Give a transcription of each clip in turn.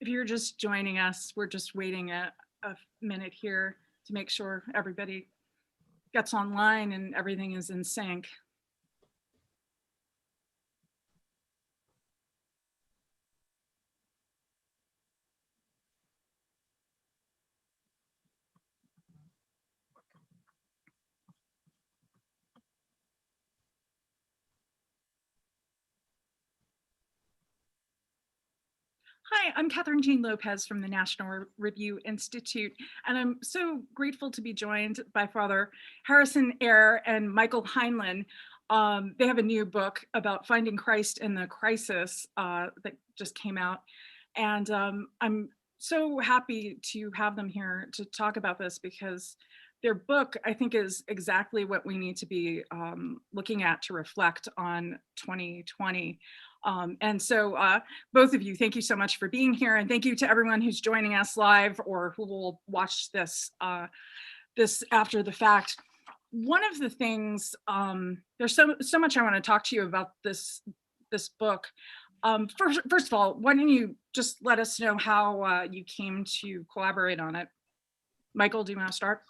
If you're just joining us, we're just waiting a minute here to make sure everybody gets online and everything is in sync. Hi, I'm Kathryn Jean Lopez from the National Review Institute, and I'm so grateful to be joined by Father Harrison Ayre and Michael Heinlein. They have a new book about finding Christ in the crisis that just came out, and I'm so happy to have them here to talk about this because their book, I think, is exactly what we need to be looking at to reflect on 2020. And so both of you, thank you so much for being here, and thank you to everyone who's joining us live or who will watch this this after the fact. One of the things, there's so much I want to talk to you about this book. First of all, why don't you just let us know how you came to collaborate on it? Michael, do you want to start?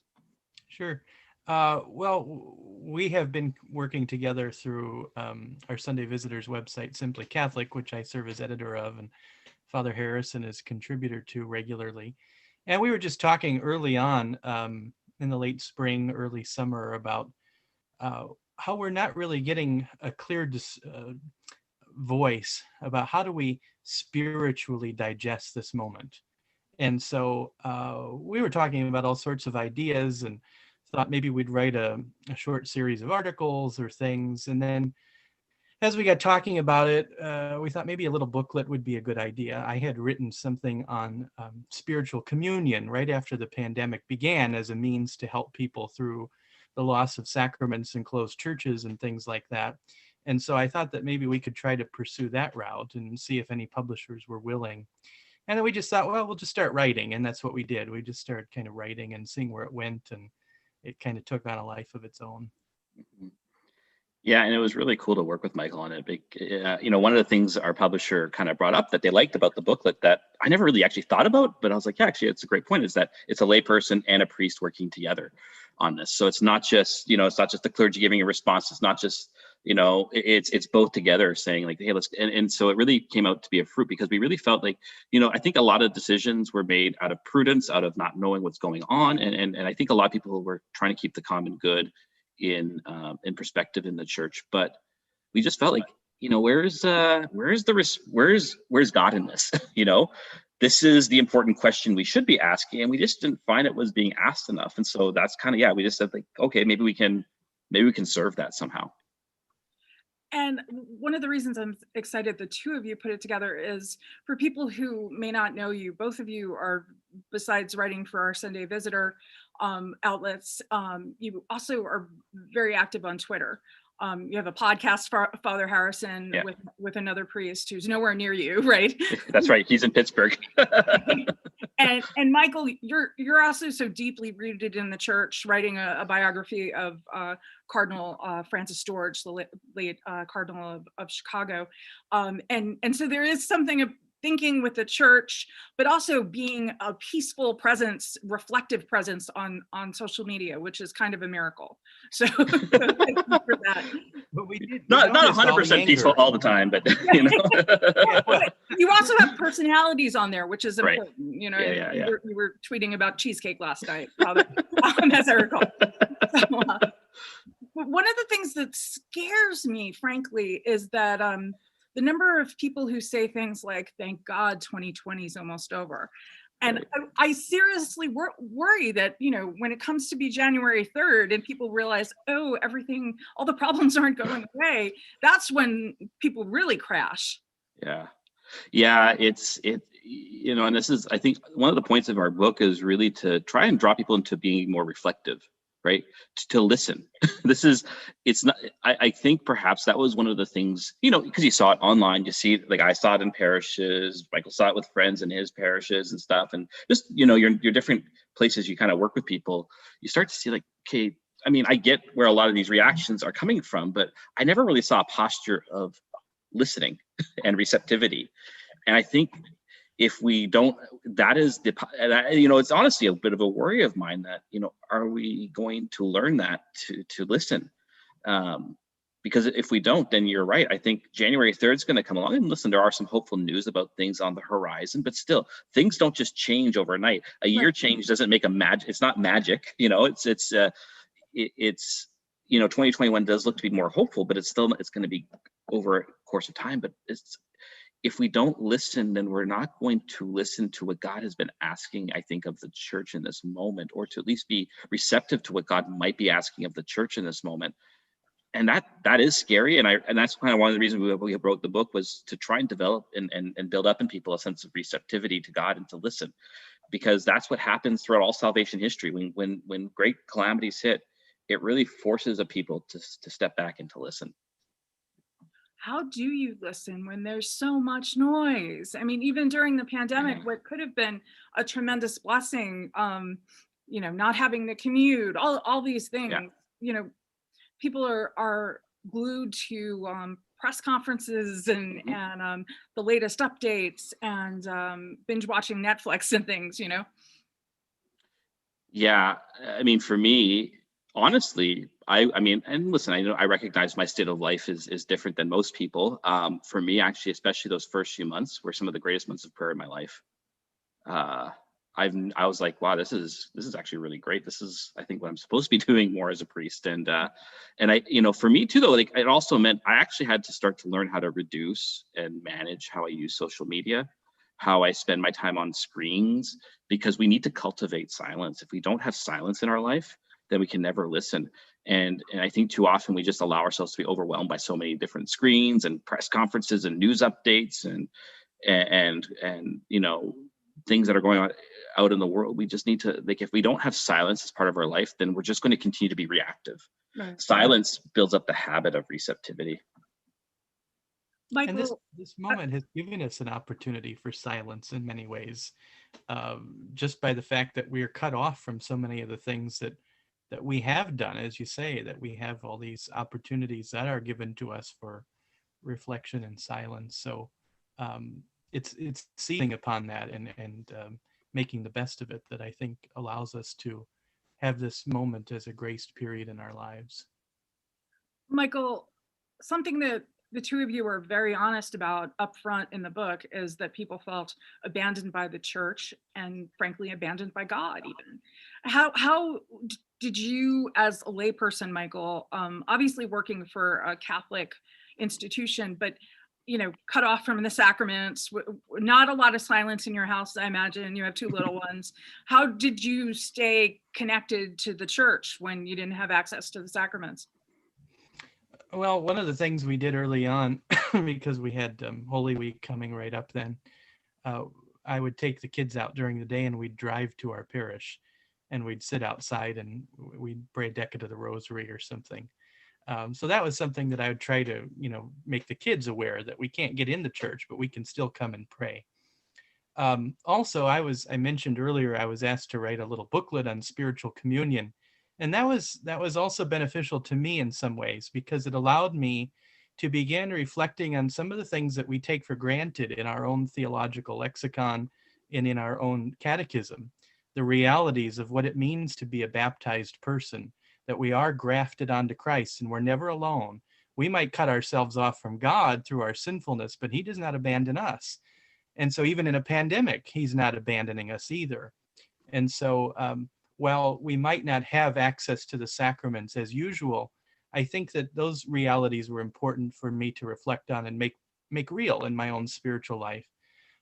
Sure. Well, we have been working together through our Sunday Visitors website, Simply Catholic, which I serve as editor of, and Father Harrison is contributor to regularly. And we were just talking early on in the late spring, early summer about how we're not really getting a clear voice about how do we spiritually digest this moment. And so we were talking about all sorts of ideas and thought maybe we'd write a short series of articles or things. And then as we got talking about it, we thought maybe a little booklet would be a good idea. I had written something on spiritual communion right after the pandemic began as a means to help people through the loss of sacraments and closed churches and things like that. And so I thought that maybe we could try to pursue that route and see if any publishers were willing. And then we just thought, well, we'll just start writing. And that's what we did. We just started kind of writing and seeing where it went. And it kind of took on a life of its own. Yeah, and it was really cool to work with Michael on it. One of the things our publisher kind of brought up that they liked about the booklet that I never really actually thought about, but I was like, yeah, actually, it's a great point, is that it's a layperson and a priest working together on this. So it's not just, it's not just the clergy giving a response. It's not just, it's both together saying like, hey, let's, and so it really came out to be a fruit because we really felt like, I think a lot of decisions were made out of prudence, out of not knowing what's going on. And I think a lot of people were trying to keep the common good in perspective in the church, but we just felt like, where's God in this? This is the important question we should be asking, and we just didn't find it was being asked enough. And so that's kind of, we just said like, okay, maybe we can serve that somehow. And one of the reasons I'm excited the two of you put it together is for people who may not know you, both of you are, besides writing for our Sunday Visitor outlets, you also are very active on Twitter. You have a podcast, Father Harrison, with another priest who's nowhere near you, right? That's right. He's in Pittsburgh. and Michael, you're also so deeply rooted in the church, writing a biography of Cardinal Francis George, the late Cardinal of Chicago, and so there is something of thinking with the church, but also being a peaceful presence, reflective presence on social media, which is kind of a miracle. So thank you for that. But we did not 100% peaceful all the time, but But you also have personalities on there, which is important. Yeah. You were tweeting about cheesecake last night, as I recall. So, but one of the things that scares me, frankly, is that the number of people who say things like, thank God 2020 is almost over. And right. I seriously worry that, when it comes to be January 3rd and people realize, oh, all the problems aren't going away, that's when people really crash. Yeah, and this is, I think, one of the points of our book is really to try and draw people into being more reflective, right? To listen. I think perhaps that was one of the things, because you saw it online, you see, like I saw it in parishes, Michael saw it with friends in his parishes and stuff. And just, your different places you kind of work with people, you start to see like, okay, I mean, I get where a lot of these reactions are coming from, but I never really saw a posture of listening and receptivity. And I think if we don't, that is the, and you know, it's honestly a bit of a worry of mine that, you know, are we going to learn that to listen? Because if we don't, then you're right. I think January 3rd is going to come along, and listen, there are some hopeful news about things on the horizon, but still, things don't just change overnight. A year change doesn't make a magic. It's not magic, you know. It's you know, 2021 does look to be more hopeful, but it's going to be over a course of time. But if we don't listen, then we're not going to listen to what God has been asking, I think, of the church in this moment, or to at least be receptive to what God might be asking of the church in this moment. And that is scary. And that's kind of one of the reasons we wrote the book, was to try and develop and build up in people a sense of receptivity to God and to listen, because that's what happens throughout all salvation history. When great calamities hit, it really forces a people to step back and to listen. How do you listen when there's so much noise? I mean, even during the pandemic, what could have been a tremendous blessing, you know, not having to commute, all these things, you know, people are glued to press conferences and the latest updates and binge watching Netflix and things, you know? Yeah, I mean, for me, honestly, I mean, and listen, I know I recognize my state of life is different than most people. For me, actually, especially those first few months were some of the greatest months of prayer in my life. Uh, I was like, wow, this is actually really great. This is, I think, what I'm supposed to be doing more as a priest. And I, you know, for me too, though, like, it also meant I actually had to start to learn how to reduce and manage how I use social media, how I spend my time on screens, because we need to cultivate silence. If we don't have silence in our life, then we can never listen. And I think too often we just allow ourselves to be overwhelmed by so many different screens and press conferences and news updates and you know, things that are going on out in the world. We just need to, like, if we don't have silence as part of our life, then we're just going to continue to be reactive. Right. Silence builds up the habit of receptivity. Michael, And this moment has given us an opportunity for silence in many ways, just by the fact that we are cut off from so many of the things that we have done, as you say, that we have all these opportunities that are given to us for reflection and silence. So it's seizing upon that and making the best of it that I think allows us to have this moment as a graced period in our lives. Michael, something that the two of you were very honest about up front in the book is that people felt abandoned by the church and frankly abandoned by God even. How did you, as a layperson, Michael, obviously working for a Catholic institution, but you know, cut off from the sacraments, not a lot of silence in your house, I imagine, you have two little ones. How did you stay connected to the church when you didn't have access to the sacraments? Well, one of the things we did early on, because we had Holy Week coming right up then, I would take the kids out during the day and we'd drive to our parish and we'd sit outside and we'd pray a decade of the rosary or something. So that was something that I would try to, you know, make the kids aware that we can't get in the church, but we can still come and pray. Also, I mentioned earlier, I was asked to write a little booklet on spiritual communion. And that was also beneficial to me in some ways, because it allowed me to begin reflecting on some of the things that we take for granted in our own theological lexicon and in our own catechism, the realities of what it means to be a baptized person, that we are grafted onto Christ and we're never alone. We might cut ourselves off from God through our sinfulness, but he does not abandon us. And so even in a pandemic, he's not abandoning us either. And so while we might not have access to the sacraments as usual, I think that those realities were important for me to reflect on and make real in my own spiritual life.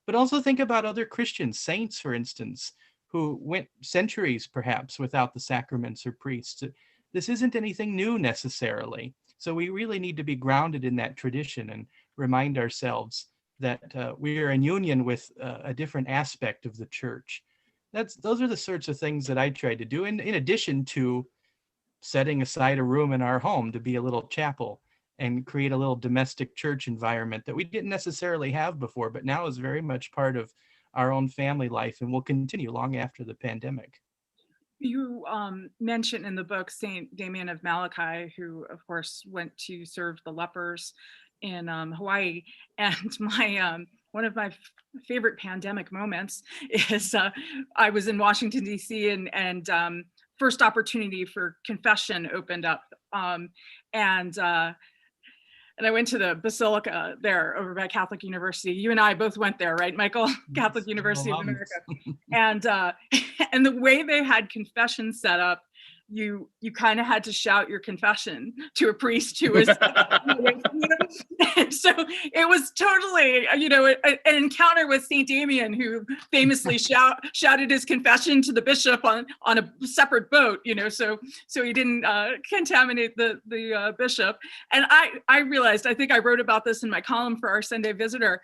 But also think about other Christian saints, for instance, who went centuries perhaps without the sacraments or priests. This isn't anything new necessarily. So we really need to be grounded in that tradition and remind ourselves that we are in union with a different aspect of the church. Those are the sorts of things that I tried to do, in addition to setting aside a room in our home to be a little chapel and create a little domestic church environment that we didn't necessarily have before, but now is very much part of our own family life and will continue long after the pandemic. You mentioned in the book Saint Damien of Malachi, who of course went to serve the lepers in Hawaii, and one of my favorite pandemic moments is I was in Washington, D.C. and first opportunity for confession opened up. And I went to the Basilica there over by Catholic University. You and I both went there, right, Michael? Catholic University of America. And and the way they had confession set up, you kind of had to shout your confession to a priest who was and so it was totally an encounter with Saint Damien, who famously shouted his confession to the bishop on a separate boat, so he didn't contaminate the bishop. And I realized, I think I wrote about this in my column for our Sunday Visitor,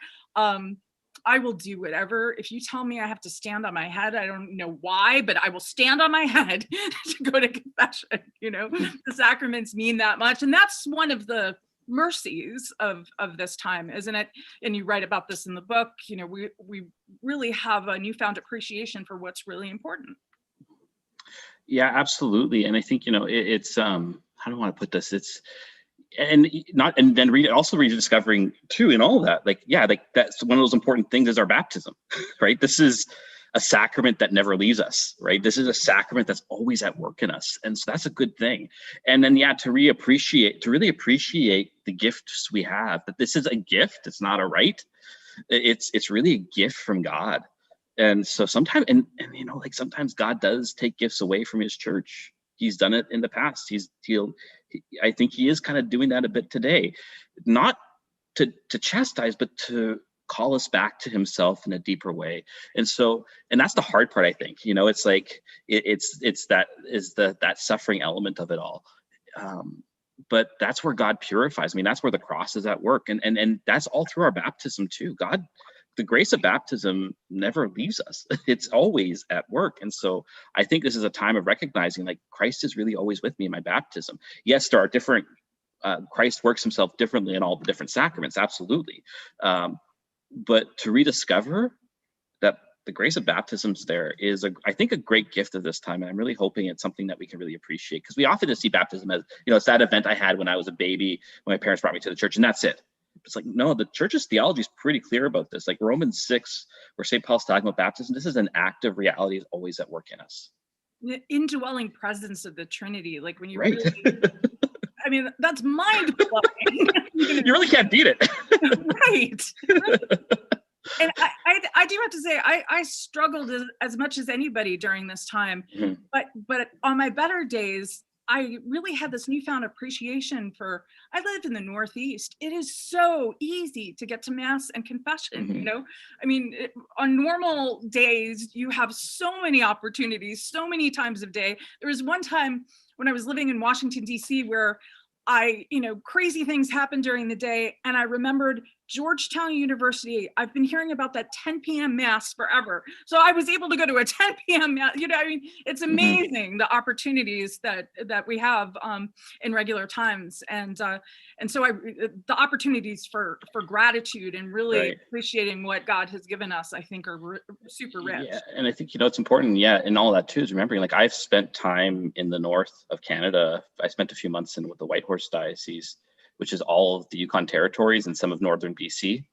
I will do whatever. If you tell me I have to stand on my head, I don't know why, but I will stand on my head to go to confession. The sacraments mean that much. And that's one of the mercies of this time, isn't it? And you write about this in the book. We really have a newfound appreciation for what's really important. Yeah, absolutely. And I think, it's, how do I want to put this? It's, and then rediscovering too, in all of that, that's one of those important things is our baptism, right? This is a sacrament that never leaves us, right? This is a sacrament that's always at work in us. And so that's a good thing. And then, to really appreciate the gifts we have, that this is a gift. It's not a right. It's really a gift from God. And so sometimes, sometimes God does take gifts away from his church. He's done it in the past. I think he is kind of doing that a bit today, not to chastise, but to call us back to himself in a deeper way. And that's the hard part, I think. It's like it's that suffering element of it all. But that's where God purifies. I mean, that's where the cross is at work, and that's all through our baptism too. The grace of baptism never leaves us. It's always at work. And so I think this is a time of recognizing, like, Christ is really always with me in my baptism. Yes, there are different, Christ works himself differently in all the different sacraments, absolutely. But to rediscover that the grace of baptisms there is, I think, a great gift of this time. And I'm really hoping it's something that we can really appreciate, because we often just see baptism as, it's that event I had when I was a baby, when my parents brought me to the church, and that's it. It's like, no, the church's theology is pretty clear about this. Like Romans 6, where St. Paul's talking about baptism, this is an active reality, is always at work in us. The indwelling presence of the Trinity, like when you right. really, I mean, that's mind-blowing. You really can't beat it. Right. And I do have to say, I struggled as much as anybody during this time, mm-hmm. but on my better days, I really had this newfound appreciation for, I lived in the Northeast. It is so easy to get to Mass and confession, mm-hmm. I mean, on normal days, you have so many opportunities, so many times of day. There was one time when I was living in Washington, D.C., where crazy things happened during the day. And I remembered Georgetown University. I've been hearing about that 10 p.m. Mass forever. So I was able to go to a 10 p.m. Mass. It's amazing, mm-hmm. the opportunities that we have in regular times. And so the opportunities for gratitude and really right. appreciating what God has given us, I think, are super rich. Yeah, and I think, it's important, and all that too, is remembering, like, I've spent time in the north of Canada. I spent a few months with the Whitehorse Diocese, which is all of the Yukon territories and some of northern BC.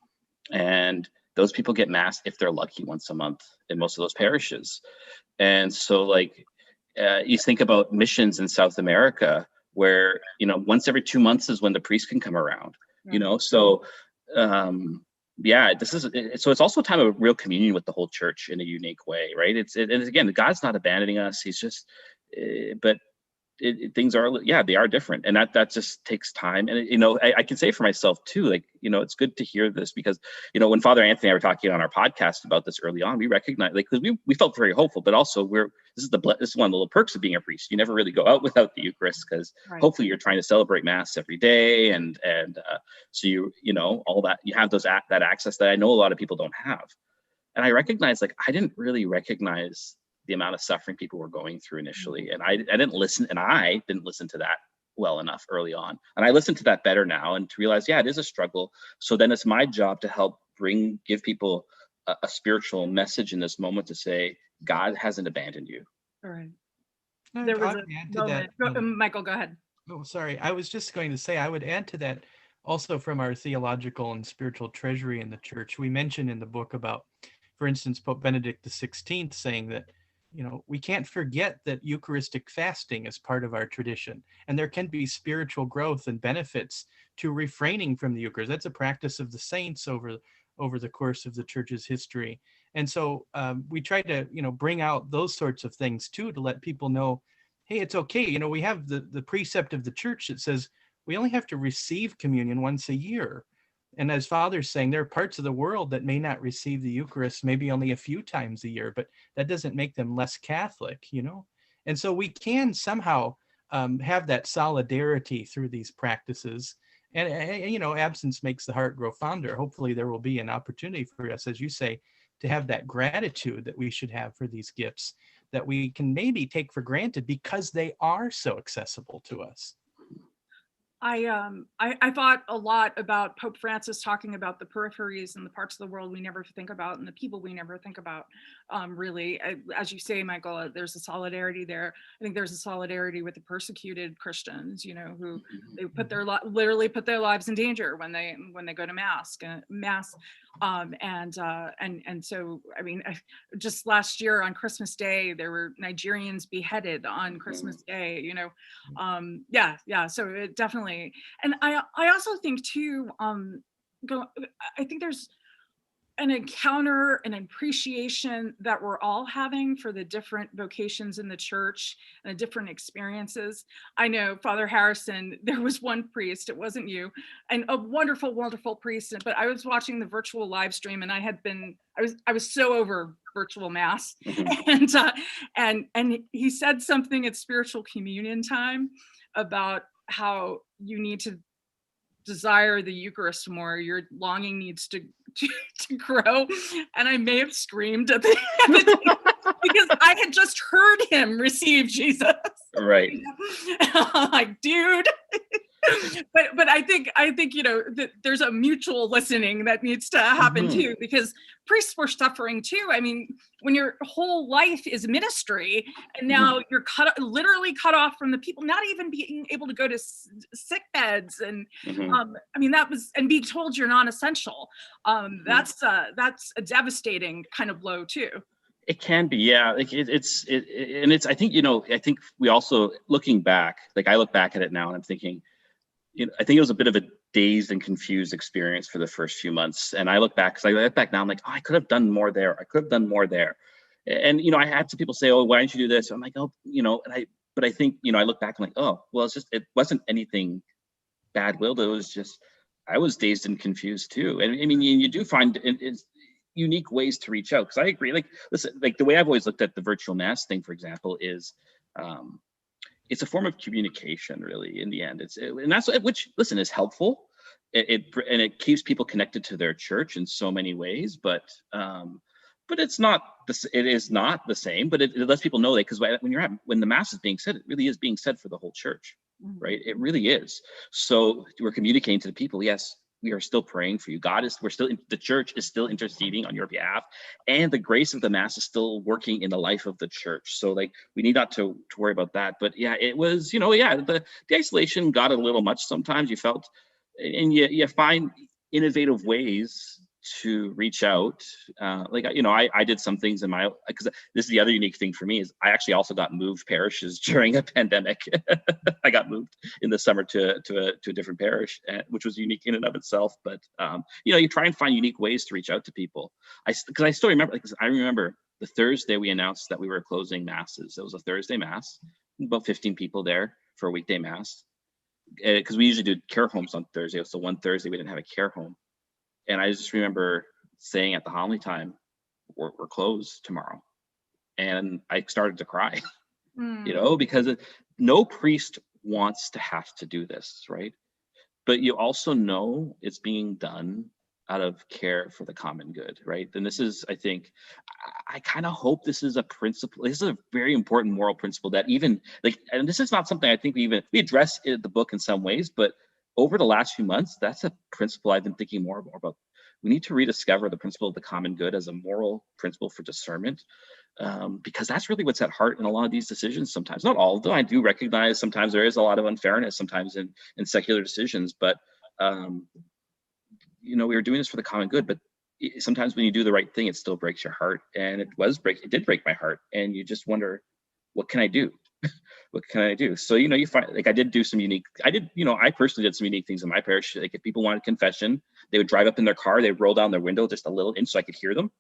And those people get Mass, if they're lucky, once a month in most of those parishes. And so, you think about missions in South America, where, once every 2 months is when the priest can come around, So, this is, so it's also a time of real communion with the whole church in a unique way, right? And again, God's not abandoning us. He's just, but things are, they are different, and that just takes time. And I can say for myself too, it's good to hear this, because when Father Anthony and I were talking on our podcast about this early on, we recognized, because we felt very hopeful, but also this is one of the little perks of being a priest. You never really go out without the Eucharist, because right. hopefully you're trying to celebrate Mass every day, and so all that, you have that access that I know a lot of people don't have. And I recognize, I didn't really recognize the amount of suffering people were going through initially. And I didn't listen to that well enough early on. And I listen to that better now, and to realize, it is a struggle. So then it's my job to help give people a spiritual message in this moment, to say, God hasn't abandoned you. All right. There was a moment. Michael, go ahead. Oh, sorry. I was just going to say, I would add to that, also from our theological and spiritual treasury in the church, we mention in the book about, for instance, Pope Benedict XVI saying that, we can't forget that Eucharistic fasting is part of our tradition, and there can be spiritual growth and benefits to refraining from the Eucharist. That's a practice of the saints over the course of the church's history. And so we try to, bring out those sorts of things too, to let people know, hey, it's okay. We have the precept of the church that says we only have to receive communion once a year. And as Father's saying, there are parts of the world that may not receive the Eucharist maybe only a few times a year, but that doesn't make them less Catholic, And so we can somehow have that solidarity through these practices. And, absence makes the heart grow fonder. Hopefully there will be an opportunity for us, as you say, to have that gratitude that we should have for these gifts that we can maybe take for granted because they are so accessible to us. I thought a lot about Pope Francis talking about the peripheries and the parts of the world we never think about and the people we never think about. Really, as you say, Michael, there's a solidarity there. I think there's a solidarity with the persecuted Christians, who they literally put their lives in danger when they go to mass. And so, I mean, just last year on Christmas Day, there were Nigerians beheaded on Christmas Day. So it definitely. And I also think too, I think there's an encounter, an appreciation that we're all having for the different vocations in the church and the different experiences. I know, Father Harrison, there was one priest, it wasn't you, and a wonderful, wonderful priest, but I was watching the virtual live stream and I was so over virtual mass. And he said something at spiritual communion time about how you need to desire the Eucharist more. Your longing needs to grow. And I may have screamed at the because I had just heard him receive Jesus. Right. Like, dude. But I think that there's a mutual listening that needs to happen too, because priests were suffering too. I mean, when your whole life is ministry and now you're literally cut off from the people, not even being able to go to sick beds, and I mean, that was, and being told you're non-essential. That's a devastating kind of blow too. It can be, yeah. Like it's I think we also, looking back, like I look back at it now and I'm thinking, I think it was a bit of a dazed and confused experience for the first few months. And I look back, because I look back now, I'm like, oh, I could have done more there. I could have done more there. And, I had some people say, oh, why didn't you do this? I'm like, oh, but I think, I look back, I'm like, oh, well, it wasn't anything bad-willed. It was just, I was dazed and confused too. And I mean, you do find it's unique ways to reach out. Because I agree, like, listen, like the way I've always looked at the virtual mass thing, for example, is, it's a form of communication, really, in the end. And that's which, listen, is helpful. It keeps people connected to their church in so many ways. But it's not. It is not the same. But it lets people know that, because when the mass is being said, it really is being said for the whole church, right? It really is. So we're communicating to the people. Yes, we are still praying for you. The church is still interceding on your behalf, and the grace of the mass is still working in the life of the church. So like, we need not to worry about that. But yeah, it was, the isolation got a little much sometimes, you felt, and you find innovative ways to reach out. I did some things because this is the other unique thing for me, is I actually also got moved parishes during a pandemic. I got moved in the summer to a different parish, which was unique in and of itself. But you try and find unique ways to reach out to people. Because I still remember, I remember the Thursday we announced that we were closing masses. It was a Thursday mass, about 15 people there for a weekday mass, because we usually do care homes on Thursday. So one Thursday we didn't have a care home. And I just remember saying at the homily time, we're closed tomorrow. And I started to cry, because no priest wants to have to do this, right? But you also know it's being done out of care for the common good, right? And this is, I think, I kind of hope this is a principle. This is a very important moral principle that even, like, and this is not something I think we address in the book in some ways, but over the last few months, that's a principle I've been thinking more about. We need to rediscover the principle of the common good as a moral principle for discernment, because that's really what's at heart in a lot of these decisions sometimes. Not all of them. I do recognize sometimes there is a lot of unfairness sometimes in secular decisions, but we were doing this for the common good, but sometimes when you do the right thing, it still breaks your heart. And it did break my heart. And you just wonder, what can I do? What can I do? So, you find, like, I personally did some unique things in my parish. Like, if people wanted confession, they would drive up in their car, they'd roll down their window just a little inch so I could hear them,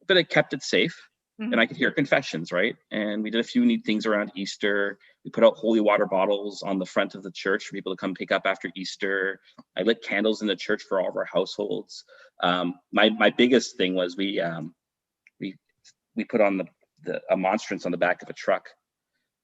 but I kept it safe. And I could hear confessions, right? And we did a few neat things around Easter. We put out holy water bottles on the front of the church for people to come pick up after Easter. I lit candles in the church for all of our households. My biggest thing was we put on a monstrance on the back of a truck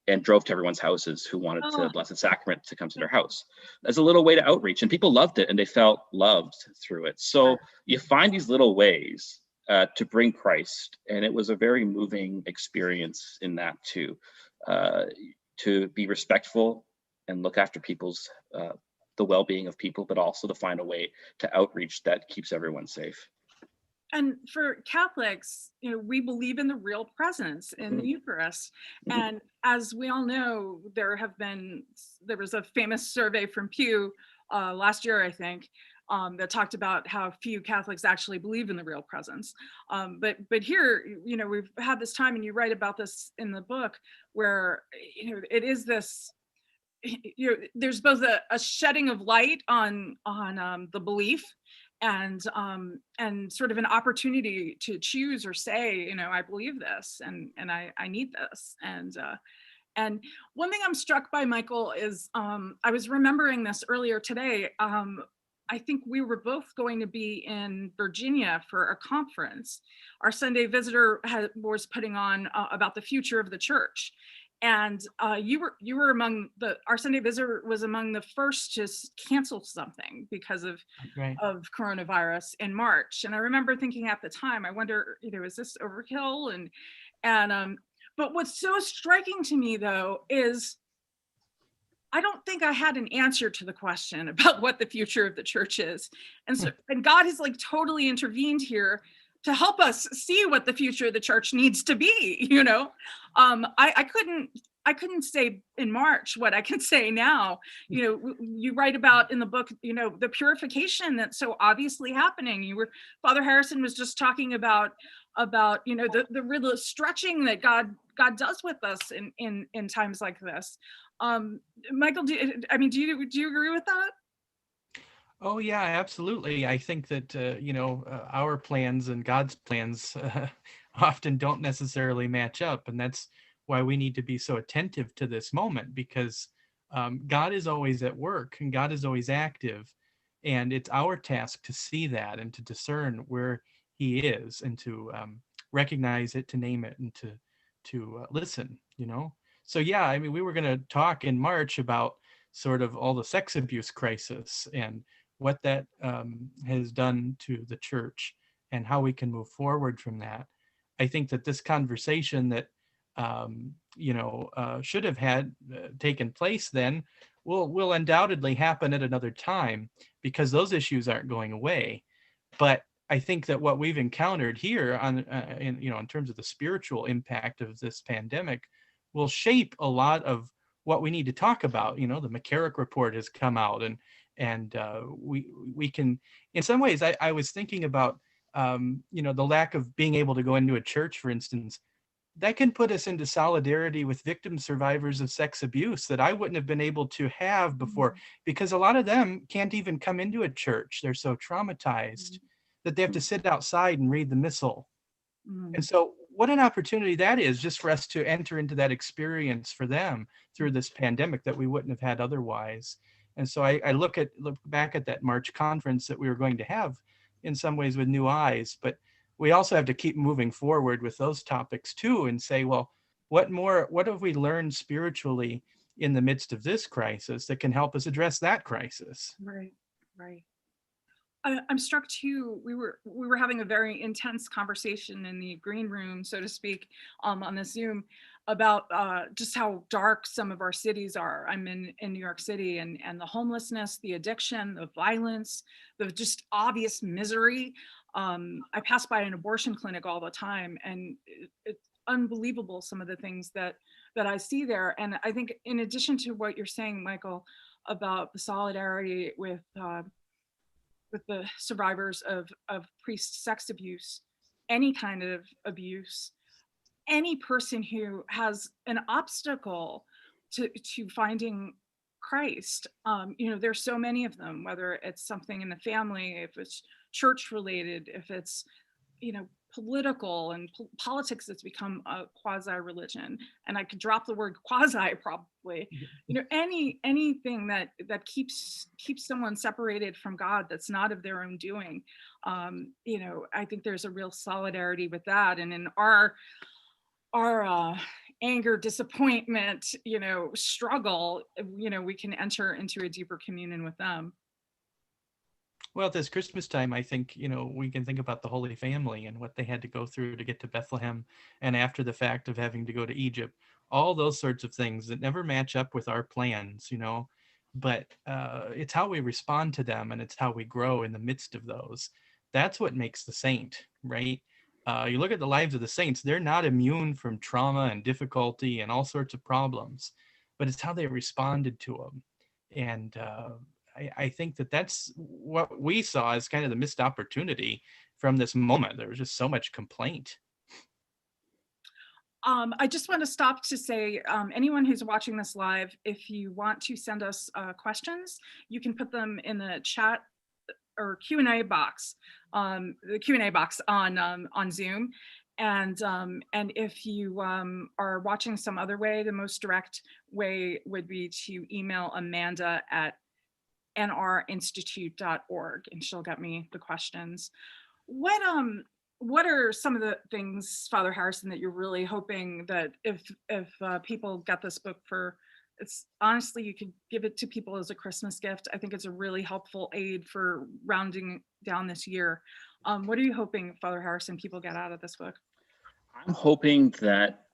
and drove to everyone's houses who wanted the Blessed Sacrament to come to their house. As a little way to outreach, and people loved it and they felt loved through it. So you find these little ways to bring Christ, and it was a very moving experience in that too, to be respectful and look after people's the well-being of people, but also to find a way to outreach that keeps everyone safe. And for Catholics, we believe in the real presence in the Eucharist. And as we all know, there was a famous survey from Pew last year, I think, that talked about how few Catholics actually believe in the real presence. But here, we've had this time, and you write about this in the book, where it is this. There's both a shedding of light on the belief, and sort of an opportunity to choose or say, I believe this, and I need this. And one thing I'm struck by, Michael, is I was remembering this earlier today. I think we were both going to be in Virginia for a conference. Our Sunday visitor was putting on about the future of the church. And you were among our Sunday visitor was among the first to cancel something because of coronavirus in March. And I remember thinking at the time, I wonder, is this overkill? And but what's so striking to me, though, is I don't think I had an answer to the question about what the future of the church is. And God has like totally intervened here to help us see what the future of the church needs to be. I couldn't say in March what I can say now. You write about in the book, the purification that's so obviously happening. Father Harrison was just talking about the real stretching that God does with us in times like this. Michael, do you agree with that? Oh yeah, absolutely. I think that our plans and God's plans often don't necessarily match up, and that's why we need to be so attentive to this moment, because God is always at work and God is always active, and it's our task to see that and to discern where He is, and to recognize it, to name it, and to listen. So yeah, we were going to talk in March about sort of all the sex abuse crisis and what that has done to the church and how we can move forward from that. I think that this conversation that should have had taken place then will undoubtedly happen at another time, because those issues aren't going away. But I think that what we've encountered here in terms of the spiritual impact of this pandemic will shape a lot of what we need to talk about. The McCarrick report has come out, and we can, in some ways, I was thinking about the lack of being able to go into a church, for instance. That can put us into solidarity with victim survivors of sex abuse that I wouldn't have been able to have before, because a lot of them can't even come into a church. They're so traumatized that they have to sit outside and read the missal. And so what an opportunity that is, just for us to enter into that experience for them through this pandemic that we wouldn't have had otherwise. And so I look back at that March conference that we were going to have in some ways with new eyes, but we also have to keep moving forward with those topics too, and say, well, what have we learned spiritually in the midst of this crisis that can help us address that crisis? Right. I'm struck too. We were having a very intense conversation in the green room, so to speak, on the Zoom, about just how dark some of our cities are. I'm in New York City, and the homelessness, the addiction, the violence, the just obvious misery. I pass by an abortion clinic all the time, and it's unbelievable some of the things that I see there. And I think, in addition to what you're saying, Michael, about the solidarity with with the survivors of priest sex abuse, any kind of abuse, any person who has an obstacle to finding Christ. There's so many of them, whether it's something in the family, if it's church related, if it's, political and politics that's become a quasi religion. And I could drop the word quasi probably, anything that keeps someone separated from God that's not of their own doing. I think there's a real solidarity with that. And in our anger, disappointment, struggle, we can enter into a deeper communion with them. Well, at this Christmas time, I think, we can think about the Holy Family and what they had to go through to get to Bethlehem, and after the fact of having to go to Egypt, all those sorts of things that never match up with our plans, but it's how we respond to them, and it's how we grow in the midst of those. That's what makes the saint, right? You look at the lives of the saints, they're not immune from trauma and difficulty and all sorts of problems, but it's how they responded to them. And I think that's what we saw as kind of the missed opportunity from this moment. There was just so much complaint. I just want to stop to say, anyone who's watching this live, if you want to send us questions, you can put them in the chat or Q&A box, the Q&A box on Zoom. And if you are watching some other way, the most direct way would be to email Amanda at nrinstitute.org, and she'll get me the questions. What are some of the things, Father Harrison, that you're really hoping that if people get this book it's honestly, you could give it to people as a Christmas gift. I think it's a really helpful aid for rounding down this year. What are you hoping, Father Harrison, people get out of this book? I'm hoping that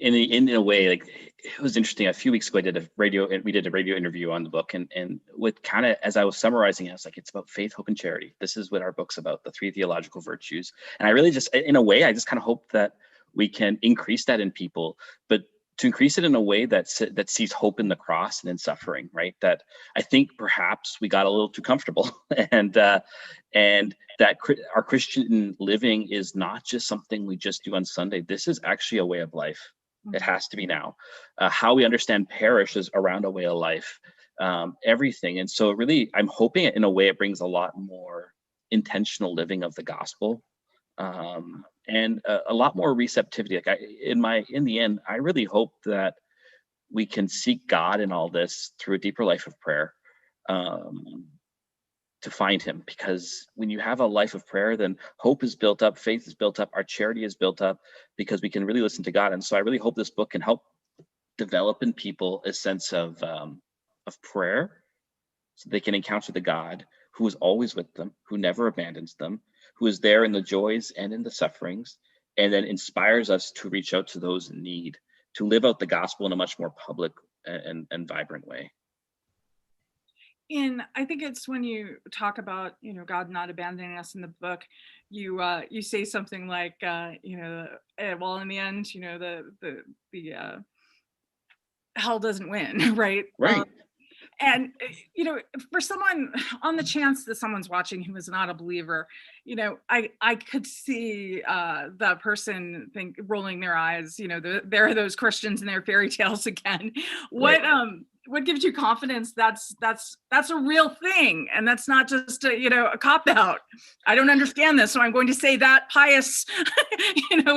in a way, like, it was interesting. A few weeks ago, we did a radio interview on the book, and with kind of, as I was summarizing it, I was like, it's about faith, hope, and charity. This is what our book's about, the 3 theological virtues. And I really just, in a way, I just kind of hope that we can increase that in people, but to increase it in a way that sees hope in the cross and in suffering, right? That I think perhaps we got a little too comfortable, and that our Christian living is not just something we just do on Sunday. This is actually a way of life. It has to be now. How we understand parish is around a way of life, everything. And so really, I'm hoping in a way it brings a lot more intentional living of the gospel, and a lot more receptivity. Like in the end, I really hope that we can seek God in all this through a deeper life of prayer, to find him. Because when you have a life of prayer, then hope is built up, faith is built up, our charity is built up, because we can really listen to God. And so I really hope this book can help develop in people a sense of prayer, so they can encounter the God who is always with them, who never abandons them, who is there in the joys and in the sufferings, and then inspires us to reach out to those in need, to live out the gospel in a much more public and vibrant way. I think it's when you talk about, God not abandoning us in the book, you say something like, well, in the end, the hell doesn't win, right? Right. And, for someone, on the chance that someone's watching who is not a believer, I could see the person rolling their eyes, there are those Christians and their fairy tales again. What gives you confidence that's a real thing, and that's not just a cop out? I don't understand this, so I'm going to say that pious,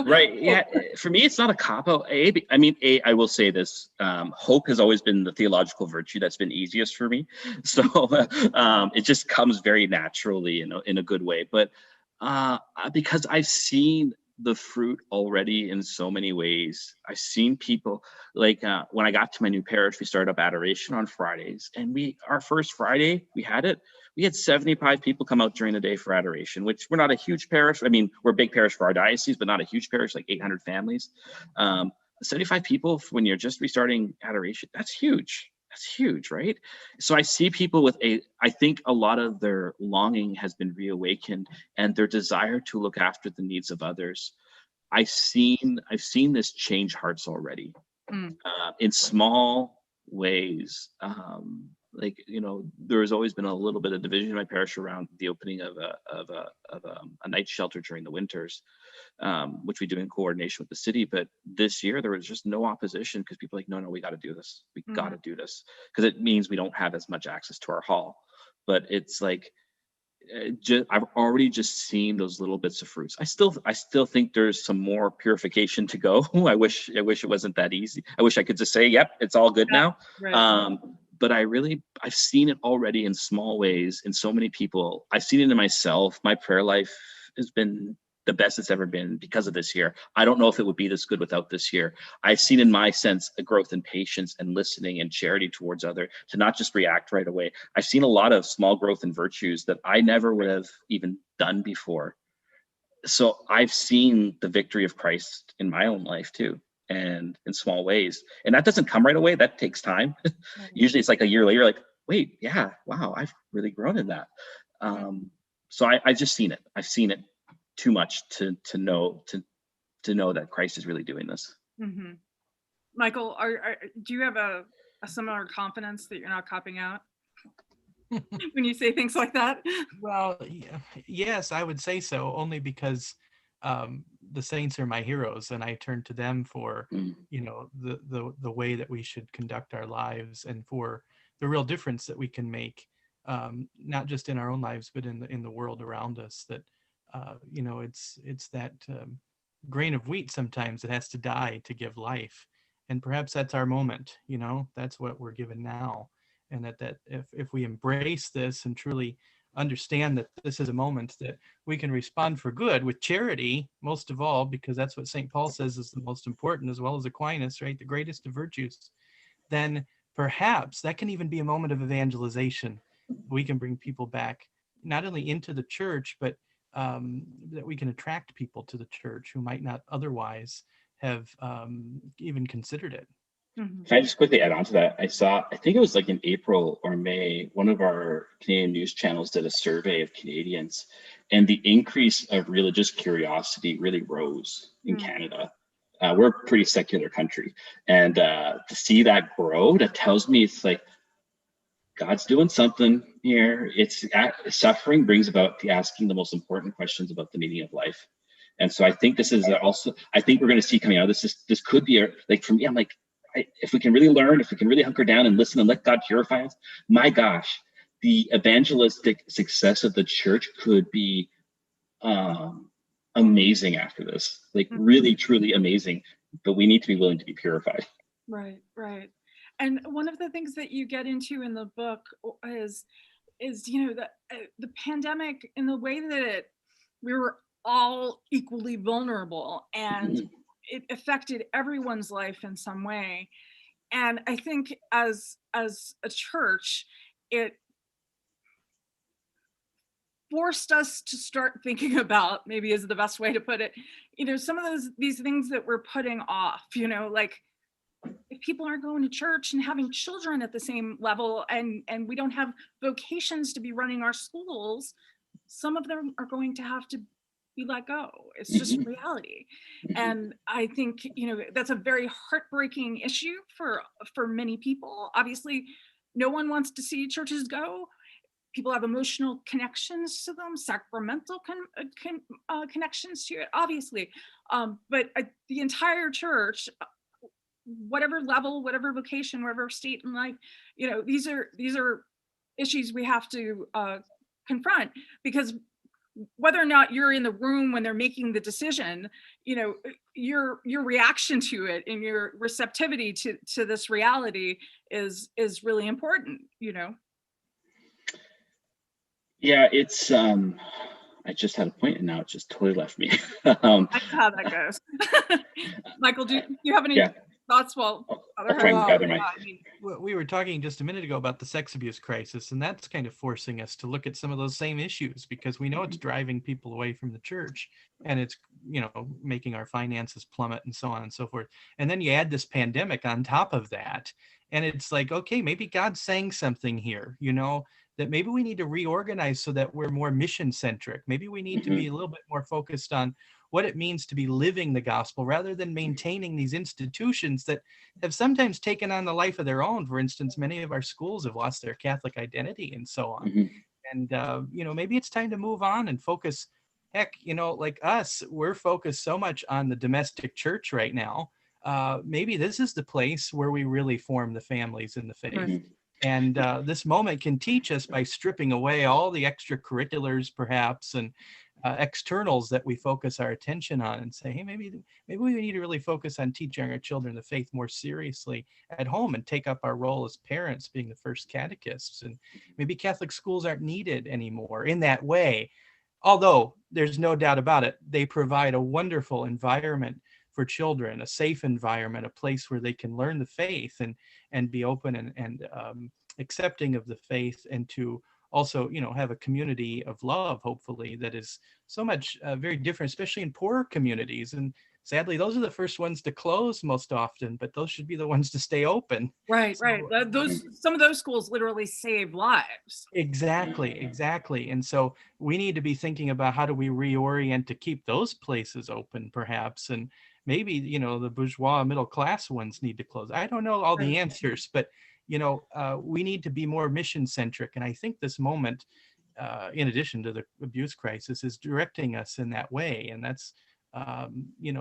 Right. Yeah. For me, it's not a cop out. I will say this: hope has always been the theological virtue that's been easiest for me. So it just comes very naturally in a good way. But because I've seen the fruit already in so many ways. I've seen people, like when I got to my new parish, we started up adoration on Fridays, and our first Friday we had 75 people come out during the day for adoration, which we're not a huge parish. I mean, we're a big parish for our diocese, but not a huge parish, like 800 families. 75 people when you're just restarting adoration, that's huge. That's huge, right? So I see people I think a lot of their longing has been reawakened, and their desire to look after the needs of others. I've seen this change hearts already, in small ways. Like, there's always been a little bit of division in my parish around the opening of a night shelter during the winters, which we do in coordination with the city. But this year there was just no opposition, because people are like, no, we got to do this. We got to do this, because it means we don't have as much access to our hall. But it's like, I've already just seen those little bits of fruits. I still think there's some more purification to go. I wish it wasn't that easy. I wish I could just say, yep, it's all good now. Right. But I've seen it already in small ways in so many people. I've seen it in myself. My prayer life has been the best it's ever been because of this year. I don't know if it would be this good without this year. I've seen, in my sense, a growth in patience and listening and charity towards other, to not just react right away. I've seen a lot of small growth in virtues that I never would have even done before. So I've seen the victory of Christ in my own life too, and in small ways. And that doesn't come right away. That takes time. Usually it's like a year later, like, wait, yeah, wow, I've really grown in that. So I've just seen it. I've seen it too much to know that Christ is really doing this. Mm-hmm. Michael, do you have a similar confidence that you're not copping out when you say things like that? Well, yes, I would say so, only because the saints are my heroes, and I turn to them for the way that we should conduct our lives, and for the real difference that we can make, not just in our own lives, but in the world around us. That it's that grain of wheat sometimes that has to die to give life, and perhaps that's our moment. That's what we're given now, and that if we embrace this and truly understand that this is a moment that we can respond for good with charity, most of all, because that's what St. Paul says is the most important, as well as Aquinas, right? The greatest of virtues. Then perhaps that can even be a moment of evangelization. We can bring people back, not only into the church, but that we can attract people to the church who might not otherwise have even considered it. Can I just quickly add on to that? I think it was like in April or May, one of our Canadian news channels did a survey of Canadians, and the increase of religious curiosity really rose in Canada. We're a pretty secular country, and to see that grow, that tells me it's like God's doing something here. Suffering brings about the asking the most important questions about the meaning of life. And so I think this is also, I think we're going to see coming out of this could be like, for me, I'm like, if we can really learn, if we can really hunker down and listen and let God purify us, my gosh, the evangelistic success of the church could be amazing after this, like really, truly amazing, but we need to be willing to be purified. Right. And one of the things that you get into in the book is the pandemic, in the way that we were all equally vulnerable, and it affected everyone's life in some way. And I think as a church, it forced us to start thinking about, maybe is the best way to put it, some of these things that we're putting off, like, if people aren't going to church and having children at the same level, and we don't have vocations to be running our schools, some of them are going to have to be let go. It's just reality. And I think, that's a very heartbreaking issue for many people. Obviously, no one wants to see churches go. People have emotional connections to them, sacramental connections to it, obviously. But the entire church, whatever level, whatever vocation, whatever state in life, these are issues we have to confront, because whether or not you're in the room when they're making the decision, your reaction to it and your receptivity to this reality is really important. Yeah, it's I just had a point and now it just totally left me. That's how that goes. Michael, do you have any thoughts? Well, we were talking just a minute ago about the sex abuse crisis, and that's kind of forcing us to look at some of those same issues, because we know it's driving people away from the church, and it's making our finances plummet and so on and so forth. And then you add this pandemic on top of that, and it's like, okay, maybe God's saying something here. that maybe we need to reorganize so that we're more mission centric. Maybe we need to be a little bit more focused on what it means to be living the gospel rather than maintaining these institutions that have sometimes taken on the life of their own. For instance, many of our schools have lost their Catholic identity and so on. And, maybe it's time to move on and focus. Heck, like us, we're focused so much on the domestic church right now. Maybe this is the place where we really form the families in the faith. And this moment can teach us by stripping away all the extracurriculars, perhaps, and externals that we focus our attention on, and say, hey, maybe we need to really focus on teaching our children the faith more seriously at home and take up our role as parents, being the first catechists. And maybe Catholic schools aren't needed anymore in that way. Although there's no doubt about it, they provide a wonderful environment for children, a safe environment, a place where they can learn the faith and be open and accepting of the faith, and to also, have a community of love, hopefully, that is so much very different, especially in poorer communities. And sadly, those are the first ones to close most often, but those should be the ones to stay open. Right. Some of those schools literally save lives. Exactly. And so we need to be thinking about how do we reorient to keep those places open, perhaps. And maybe, the bourgeois middle class ones need to close. I don't know all the answers, but we need to be more mission centric. And I think this moment, in addition to the abuse crisis, is directing us in that way. And that's,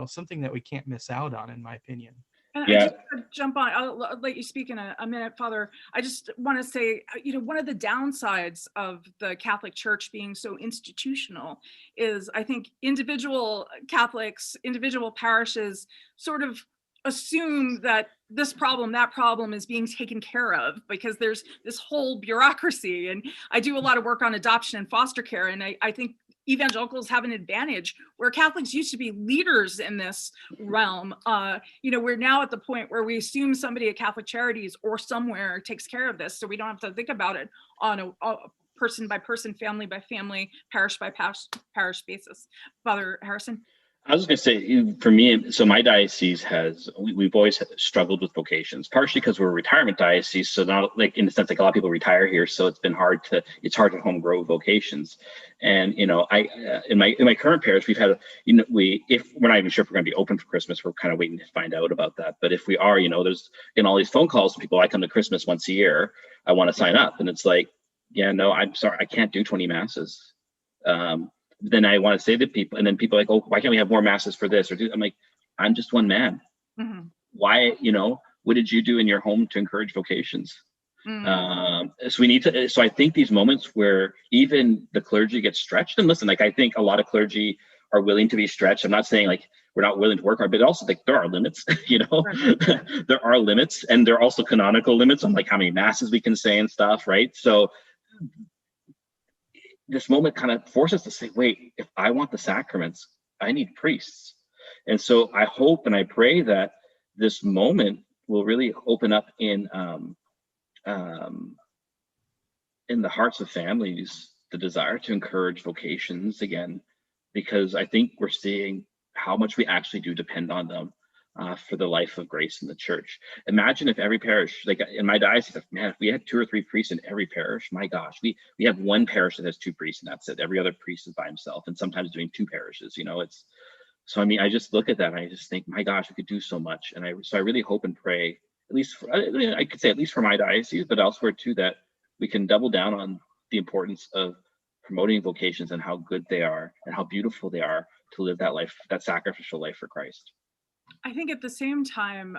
something that we can't miss out on, in my opinion. And I just want to jump on, I'll let you speak in a minute, Father. I just want to say, one of the downsides of the Catholic Church being so institutional is, I think, individual Catholics, individual parishes sort of assume that this problem, that problem is being taken care of because there's this whole bureaucracy. And I do a lot of work on adoption and foster care. And I think evangelicals have an advantage where Catholics used to be leaders in this realm. We're now at the point where we assume somebody at Catholic Charities or somewhere takes care of this. So we don't have to think about it on a person by person, family by family, parish by parish basis. Father Harrison? I was going to say, for me, so my diocese we've always struggled with vocations, partially because we're a retirement diocese. So not like, in the sense, like a lot of people retire here. So it's hard to home grow vocations. And, in my current parish, we've had, if we're not even sure if we're going to be open for Christmas, we're kind of waiting to find out about that. But if we are, there's all these phone calls from people. I come to Christmas once a year. I want to sign up. And it's like, yeah, no, I'm sorry. I can't do 20 masses. Then I want to say to people, and then people are like, oh, why can't we have more masses for this? I'm like, I'm just one man. Why, what did you do in your home to encourage vocations? So I think these moments where even the clergy gets stretched, and listen, like, I think a lot of clergy are willing to be stretched. I'm not saying like we're not willing to work hard, but also like there are limits, there are limits, and there are also canonical limits on like how many masses we can say and stuff, right? So this moment kind of forces us to say, wait, if I want the sacraments, I need priests. And so I hope and I pray that this moment will really open up in the hearts of families the desire to encourage vocations again, because I think we're seeing how much we actually do depend on them for the life of grace in the church. Imagine if every parish, like in my diocese, if we had 2 or 3 priests in every parish, my gosh, we have one parish that has 2 priests and that's it. Every other priest is by himself, and sometimes doing 2 parishes, so I mean, I just look at that and I just think, my gosh, we could do so much. And I really hope and pray, at least I could say at least for my diocese, but elsewhere too, that we can double down on the importance of promoting vocations and how good they are and how beautiful they are to live that life, that sacrificial life for Christ. I think at the same time,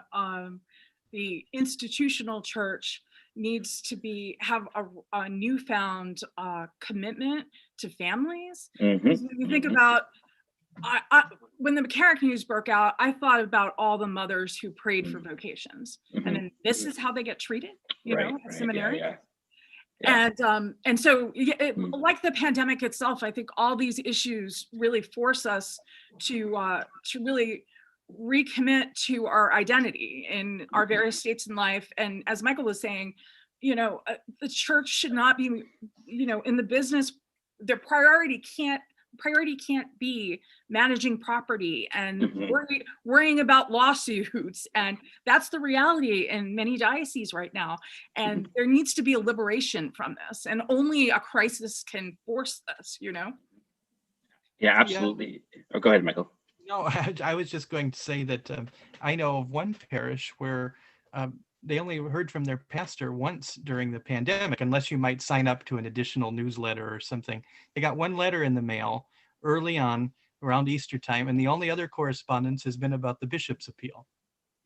the institutional church needs to have a newfound commitment to families. When you think about, when the McCarrick news broke out, I thought about all the mothers who prayed for vocations, and then this is how they get treated, at seminary. Yeah. And so like the pandemic itself, I think all these issues really force us to really recommit to our identity in our various states in life. And as Michael was saying, the church should not be, in the business. Their priority can't priority can't be managing property and Mhm. worrying about lawsuits. And that's the reality in many dioceses right now. And there needs to be a liberation from this. And only a crisis can force this, you know? Yeah, Yeah. absolutely. Oh, go ahead, Michael. No, I was just going to say that I know of one parish where they only heard from their pastor once during the pandemic, unless you might sign up to an additional newsletter or something. They got one letter in the mail early on around Easter time, and the only other correspondence has been about the bishop's appeal.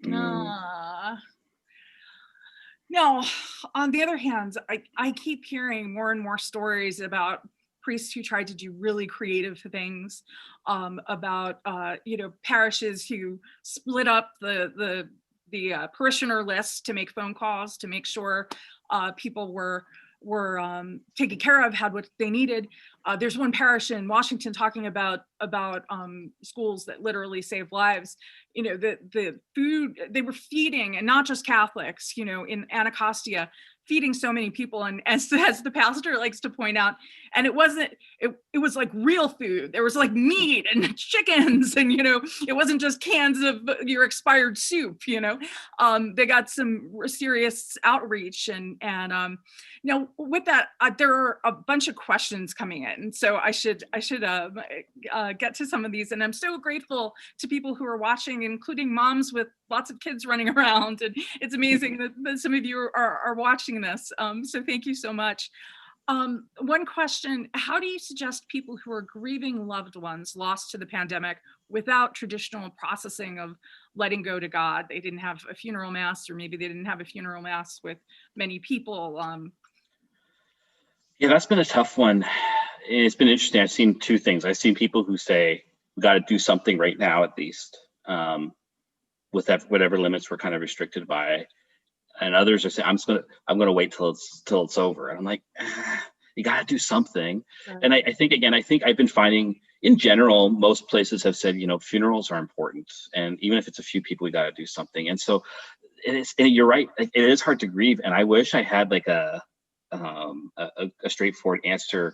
Mm. Uh, no, on the other hand, I keep hearing more and more stories about priests who tried to do really creative things, about parishes who split up the parishioner list to make phone calls to make sure people were taken care of, had what they needed. There's one parish in Washington talking about schools that literally save lives. You know, the food they were feeding, and not just Catholics, you know, in Anacostia, feeding so many people. And as the pastor likes to point out, and it was like real food. There was like meat and chickens, and, you know, it wasn't just cans of your expired soup, you know. They got some serious outreach. And you know, with that, there are a bunch of questions coming in, so I should get to some of these. And I'm so grateful to people who are watching, including moms with lots of kids running around. And it's amazing that some of you are watching this. So thank you so much. One question: how do you suggest people who are grieving loved ones lost to the pandemic without traditional processing of letting go to God? They didn't have a funeral mass, or maybe they didn't have a funeral mass with many people. Yeah, that's been a tough one. It's been interesting. I've seen two things. I've seen people who say, we got to do something right now, at least, with that, whatever limits we're kind of restricted by. And others are saying, I'm gonna wait till it's over. And I'm like, you got to do something. Right. And I think I've been finding, in general, most places have said, you know, funerals are important, and even if it's a few people, we got to do something. And so it is. And you're right. It is hard to grieve, and I wish I had like a straightforward answer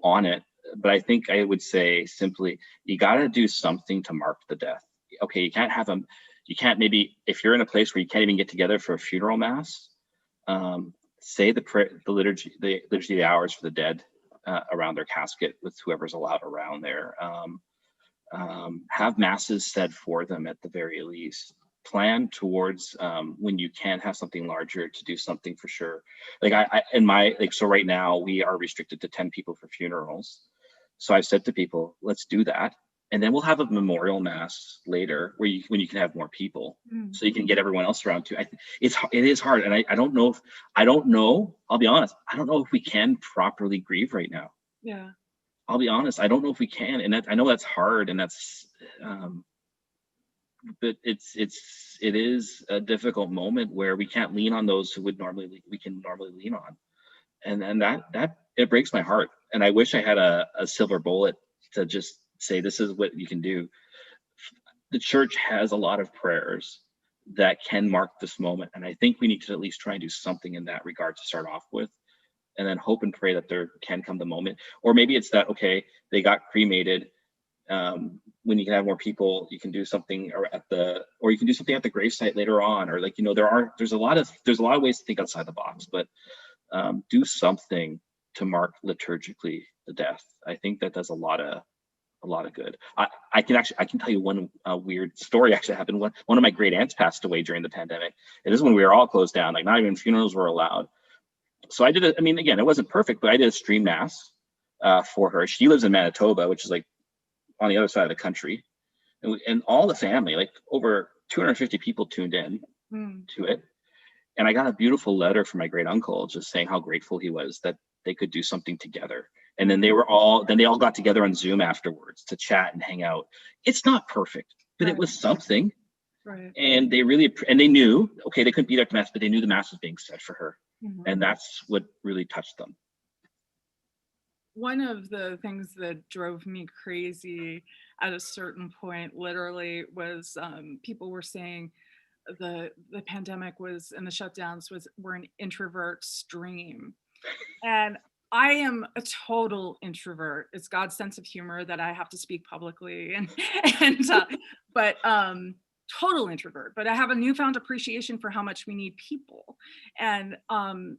on it. But I think I would say simply, you got to do something to mark the death. Okay, you can't maybe, if you're in a place where you can't even get together for a funeral mass, say the liturgy of the hours for the dead around their casket with whoever's allowed around there. Have masses said for them at the very least. Plan towards when you can have something larger to do something for sure. Like so right now we are restricted to 10 people for funerals. So I've said to people, let's do that. And then we'll have a memorial mass later when you can have more people, so you can get everyone else around too. It is hard. And I don't know, I'll be honest, I don't know if we can properly grieve right now. Yeah. I'll be honest, I don't know if we can. And I know that's hard, and that's, but it is a difficult moment where we can't lean on those who we can normally lean on. And that it breaks my heart. And I wish I had a silver bullet to just say, this is what you can do. The church has a lot of prayers that can mark this moment. And I think we need to at least try and do something in that regard to start off with, and then hope and pray that there can come the moment. Or maybe it's that, okay, they got cremated. When you can have more people, you can do something or you can do something at the gravesite later on, or like, you know, there's a lot of ways to think outside the box, but do something to mark liturgically the death. I think that does a lot of good. I can tell you one weird story actually happened. One of my great aunts passed away during the pandemic. And this is when we were all closed down, like not even funerals were allowed. So I did it. I mean, again, it wasn't perfect, but I did a stream mass for her. She lives in Manitoba, which is like on the other side of the country. And all the family, like over 250 people tuned in to it. And I got a beautiful letter from my great uncle just saying how grateful he was that they could do something together. And then they all got together on Zoom afterwards to chat and hang out. It's not perfect, but it was something. Right. And they knew, okay, they couldn't be there at the mass, but they knew the mass was being said for her. And that's what really touched them. One of the things that drove me crazy at a certain point, literally, was people were saying the pandemic and the shutdowns were an introvert's dream. And I am a total introvert. It's God's sense of humor that I have to speak publicly and but total introvert. But I have a newfound appreciation for how much we need people. And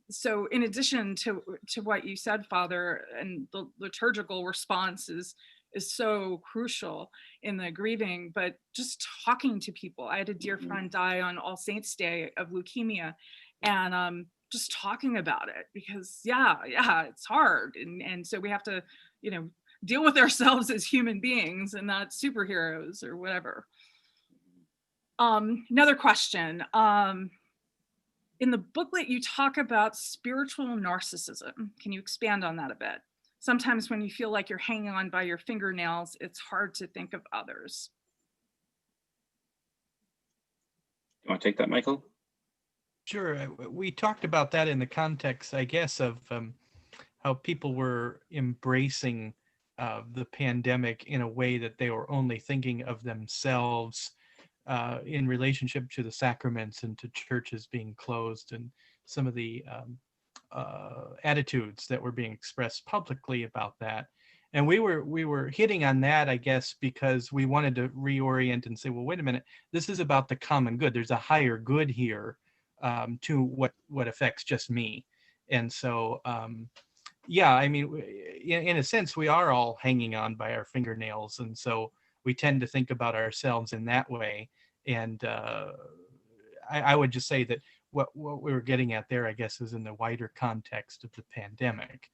so in addition to what you said, Father, and the liturgical response is so crucial in the grieving, but just talking to people. I had a dear friend die on All Saints Day of leukemia, and just talking about it, because yeah, it's hard, and so we have to, deal with ourselves as human beings and not superheroes or whatever. Another question. In the booklet you talk about spiritual narcissism. Can you expand on that a bit? Sometimes when you feel like you're hanging on by your fingernails, it's hard to think of others. You want to take that, Michael? Sure. We talked about that in the context, I guess, of how people were embracing the pandemic in a way that they were only thinking of themselves in relationship to the sacraments and to churches being closed, and some of the attitudes that were being expressed publicly about that. And we were hitting on that, I guess, because we wanted to reorient and say, well, wait a minute, this is about the common good. There's a higher good here to what affects just me. And so, yeah, I mean, in a sense, we are all hanging on by our fingernails. And so we tend to think about ourselves in that way. And I would just say that what we were getting at there, I guess, is in the wider context of the pandemic.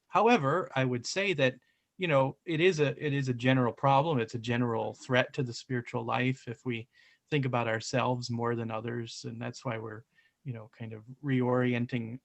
However, I would say that, it is a general problem. It's a general threat to the spiritual life if we think about ourselves more than others. And that's why we're, kind of reorienting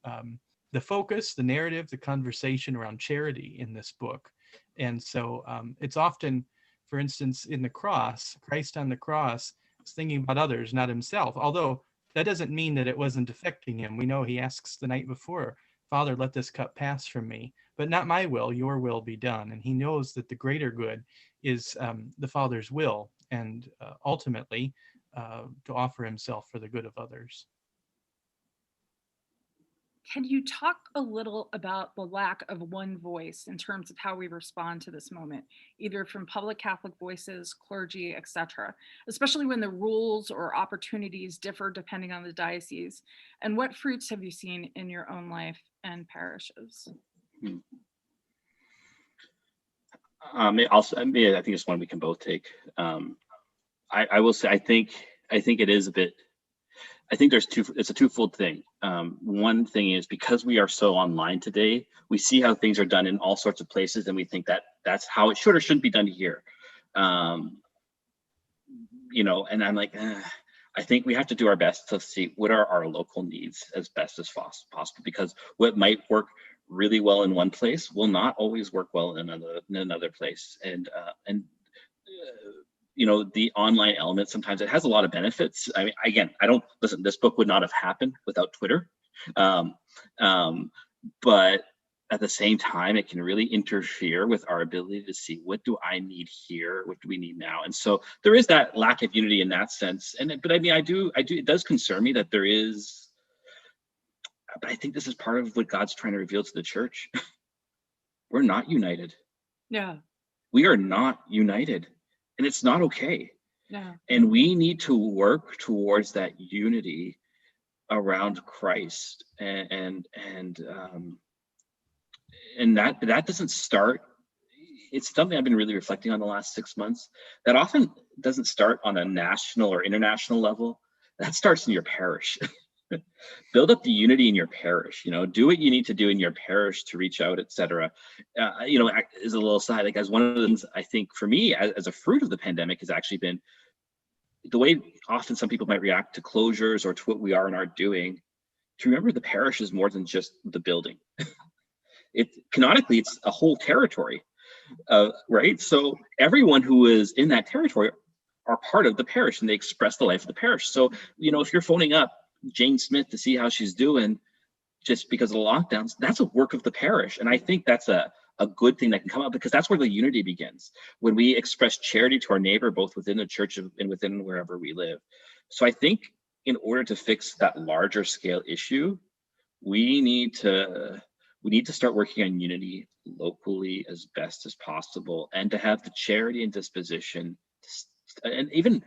the focus, the narrative, the conversation around charity in this book. And so it's often, for instance, in the cross, Christ on the cross is thinking about others, not himself. Although that doesn't mean that it wasn't affecting him. We know he asks the night before, Father, let this cup pass from me, but not my will, your will be done. And he knows that the greater good is the Father's will, and ultimately to offer himself for the good of others. Can you talk a little about the lack of one voice in terms of how we respond to this moment, either from public Catholic voices, clergy, etc., especially when the rules or opportunities differ depending on the diocese? And what fruits have you seen in your own life and parishes? I think it's one we can both take. I will say, I think it is a bit. I think it's a twofold thing. One thing is, because we are so online today, we see how things are done in all sorts of places, and we think that that's how it should or shouldn't be done here. And I'm like, I think we have to do our best to see what are our local needs as best as possible, because what might work really well in one place will not always work well in another place. And the online element, sometimes it has a lot of benefits. I mean, again, this book would not have happened without Twitter. But at the same time, it can really interfere with our ability to see, what do I need here? What do we need now? And so there is that lack of unity in that sense. But I mean, it does concern me that there is, but I think this is part of what God's trying to reveal to the church. We're not united. Yeah. We are not united. And it's not okay. Yeah. And we need to work towards that unity around Christ, and that doesn't start. It's something I've been really reflecting on the last 6 months. That often doesn't start on a national or international level. That starts in your parish. Build up the unity in your parish. Do what you need to do in your parish to reach out, etc. As a little side, like, as one of the things I think for me as a fruit of the pandemic has actually been the way often some people might react to closures or to what we are and aren't doing. To remember, the parish is more than just the building. Canonically, it's a whole territory, right? So everyone who is in that territory are part of the parish, and they express the life of the parish. So if you're phoning up Jane Smith to see how she's doing just because of the lockdowns, that's a work of the parish. And I think that's a good thing that can come out, because that's where the unity begins, when we express charity to our neighbor, both within the church and within wherever we live. So I think in order to fix that larger scale issue, we need to we need to start working on unity locally as best as possible, and to have the charity and disposition, and even,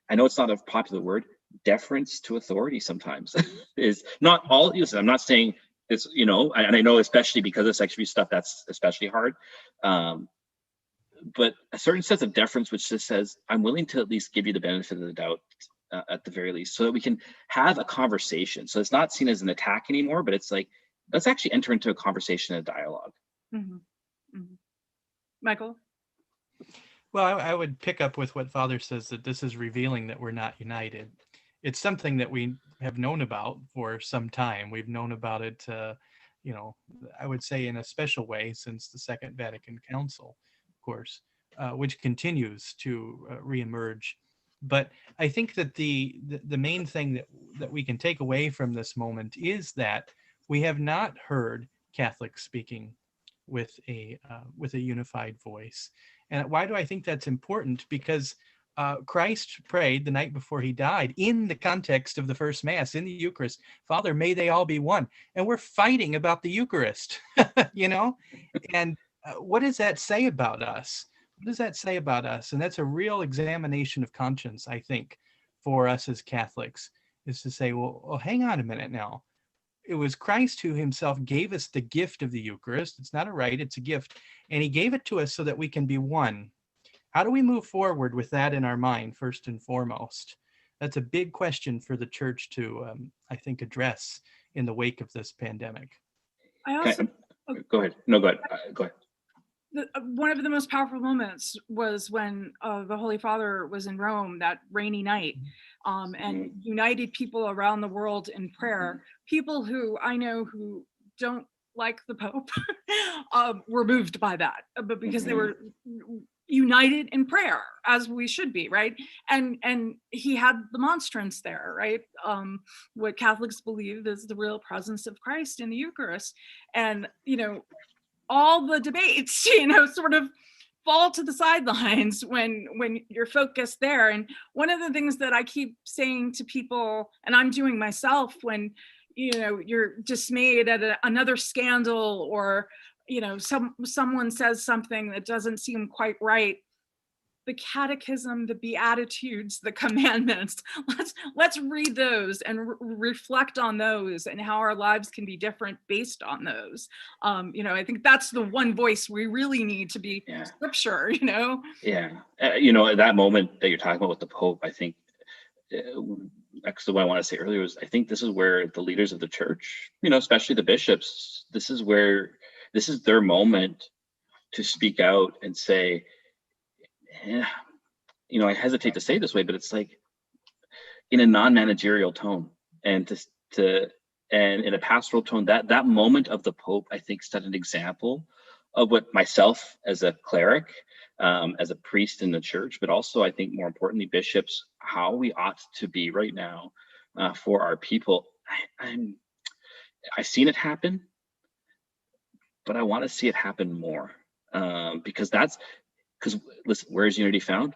I know it's not a popular word, deference to authority sometimes is not all. I'm not saying it's, and I know especially because of sexual abuse stuff, that's especially hard. But a certain sense of deference, which just says, I'm willing to at least give you the benefit of the doubt at the very least, so that we can have a conversation. So it's not seen as an attack anymore, but it's like, let's actually enter into a conversation, a dialogue. Mm-hmm. Mm-hmm. Michael? Well, I would pick up with what Father says, that this is revealing that we're not united. It's something that we have known about for some time. We've known about it, I would say in a special way since the Second Vatican Council, of course, which continues to reemerge. But I think that the main thing that we can take away from this moment is that we have not heard Catholics speaking with a unified voice. And why do I think that's important? Because Christ prayed the night before he died in the context of the first Mass, in the Eucharist, Father, may they all be one. And we're fighting about the Eucharist, And what does that say about us? What does that say about us? And that's a real examination of conscience, I think, for us as Catholics, is to say, well, hang on a minute now. It was Christ who himself gave us the gift of the Eucharist. It's not a rite, it's a gift. And he gave it to us so that we can be one. How do we move forward with that in our mind, first and foremost? That's a big question for the church to, I think, address in the wake of this pandemic. I also... Go ahead. No, go ahead. Go ahead. One of the most powerful moments was when the Holy Father was in Rome that rainy night, and united people around the world in prayer. People who I know who don't like the Pope were moved by that, but because they were united in prayer, as we should be, right? And he had the monstrance there, right? What Catholics believe is the real presence of Christ in the Eucharist. And, all the debates, sort of fall to the sidelines when you're focused there. And one of the things that I keep saying to people, and I'm doing myself, when, you're dismayed at another scandal, or, someone says something that doesn't seem quite right, the catechism, the beatitudes, the commandments, let's read those and reflect on those, and how our lives can be different based on those. I think that's the one voice we really need to be scripture, Yeah. That moment that you're talking about with the Pope, I think, actually what I want to say earlier was, I think this is where the leaders of the church, especially the bishops, this is their moment to speak out and say, I hesitate to say this way, but it's like in a non-managerial tone, and and in a pastoral tone, that moment of the Pope, I think, set an example of what myself as a cleric, as a priest in the church, but also I think more importantly, bishops, how we ought to be right now for our people. I've seen it happen, but I want to see it happen more, because listen, where is unity found?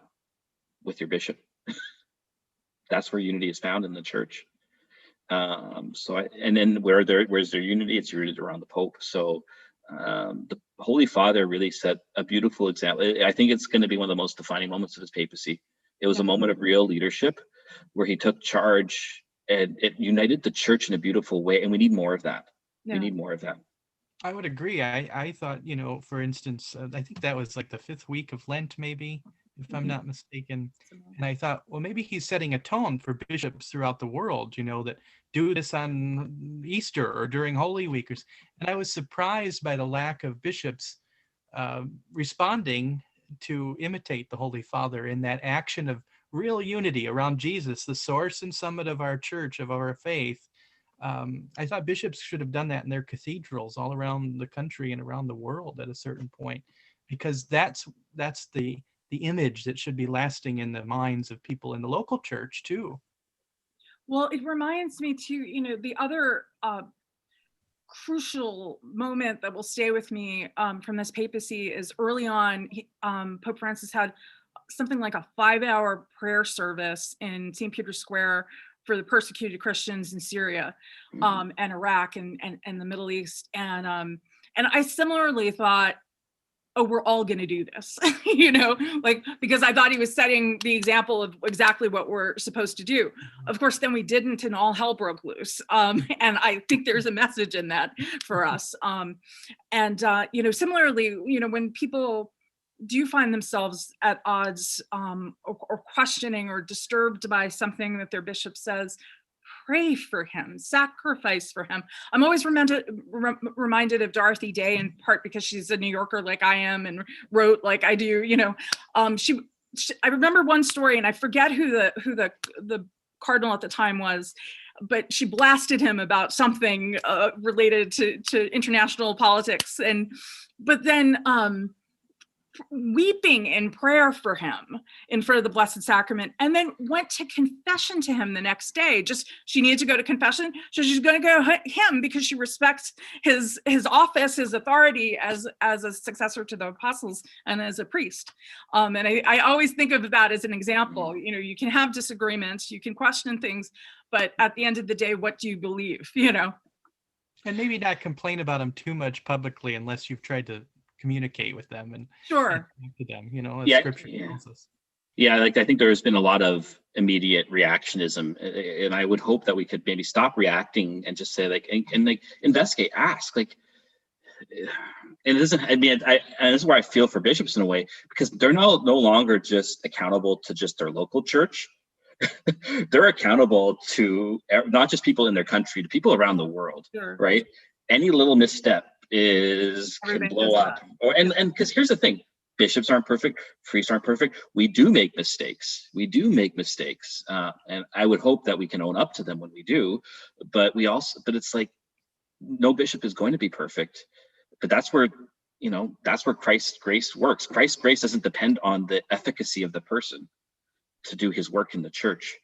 With your bishop. That's where unity is found in the church. And then where's their unity? It's rooted around the Pope. So the Holy Father really set a beautiful example. I think it's going to be one of the most defining moments of his papacy. It was a moment of real leadership where he took charge, and it united the church in a beautiful way. And we need more of that. Yeah. We need more of that. I would agree. I thought, for instance, I think that was like the 5th week of Lent, maybe, if I'm not mistaken. And I thought, well, maybe he's setting a tone for bishops throughout the world, that do this on Easter or during Holy Week. And I was surprised by the lack of bishops responding to imitate the Holy Father in that action of real unity around Jesus, the source and summit of our church, of our faith. I thought bishops should have done that in their cathedrals all around the country and around the world at a certain point, because that's the image that should be lasting in the minds of people in the local church too. Well, it reminds me too, the other crucial moment that will stay with me from this papacy is early on, Pope Francis had something like a 5-hour prayer service in St. Peter's Square for the persecuted Christians in Syria, and Iraq and the Middle East. And I similarly thought, oh, we're all going to do this, like, because I thought he was setting the example of exactly what we're supposed to do. Of course, then we didn't, and all hell broke loose. And I think there's a message in that for us. Similarly, when people do find themselves at odds, or questioning or disturbed by something that their bishop says, pray for him, sacrifice for him. I'm always reminded of Dorothy Day, in part because she's a New Yorker like I am and wrote like I do. I remember one story, and I forget who the cardinal at the time was, but she blasted him about something related to international politics, but then weeping in prayer for him in front of the Blessed Sacrament, and then went to confession to him the next day. She needed to go to confession, so she's going to go to him because she respects his office, his authority as a successor to the apostles and as a priest. And I always think of that as an example. You can have disagreements, you can question things, but at the end of the day, what do you believe? And maybe not complain about them too much publicly unless you've tried to communicate with them and sure talk to them, as Yeah, Scripture tells us. Yeah, like I think there's been a lot of immediate reactionism, and I would hope that we could maybe stop reacting and just say and investigate, ask, and it doesn't. I mean, and this is where I feel for bishops in a way, because they're no longer just accountable to just their local church. They're accountable to not just people in their country, to people around the world, Sure. right? Any little misstep can blow up. And because here's the thing, bishops aren't perfect, priests aren't perfect. We do make mistakes. And I would hope that we can own up to them when we do. But it's like, no bishop is going to be perfect. But that's where Christ's grace works. Christ's grace doesn't depend on the efficacy of the person to do his work in the church.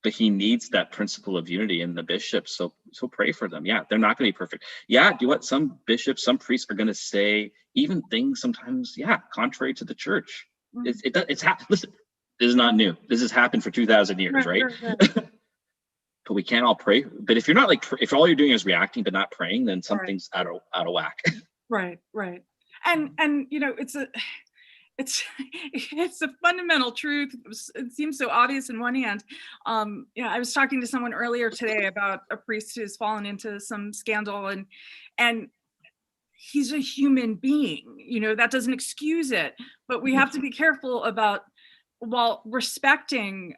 But he needs that principle of unity in the bishops. So pray for them. Yeah, they're not going to be perfect. Yeah, do what some bishops, some priests are going to say, even things sometimes, contrary to the church. Listen, this is not new. This has happened for 2,000 years, right? But we can't all pray. But if you're not if all you're doing is reacting but not praying, then something's out of whack. Right. And it's a fundamental truth. It seems so obvious in one hand. I was talking to someone earlier today about a priest who's fallen into some scandal, and he's a human being. That doesn't excuse it, but we have to be careful about, while respecting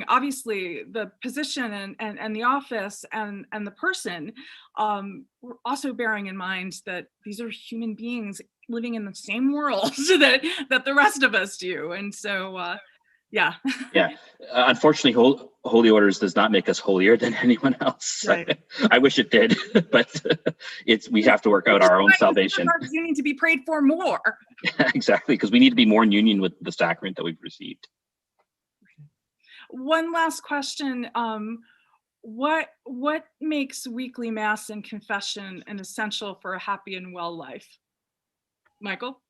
obviously the position and the office and the person, we're also bearing in mind that these are human beings living in the same world that the rest of us do. And so unfortunately, holy orders does not make us holier than anyone else. Right. I wish it did, but we have to work out our own salvation. You need to be prayed for more. Exactly, because we need to be more in union with the sacrament that we've received. One last question. What makes weekly Mass and confession an essential for a happy and well life? Michael?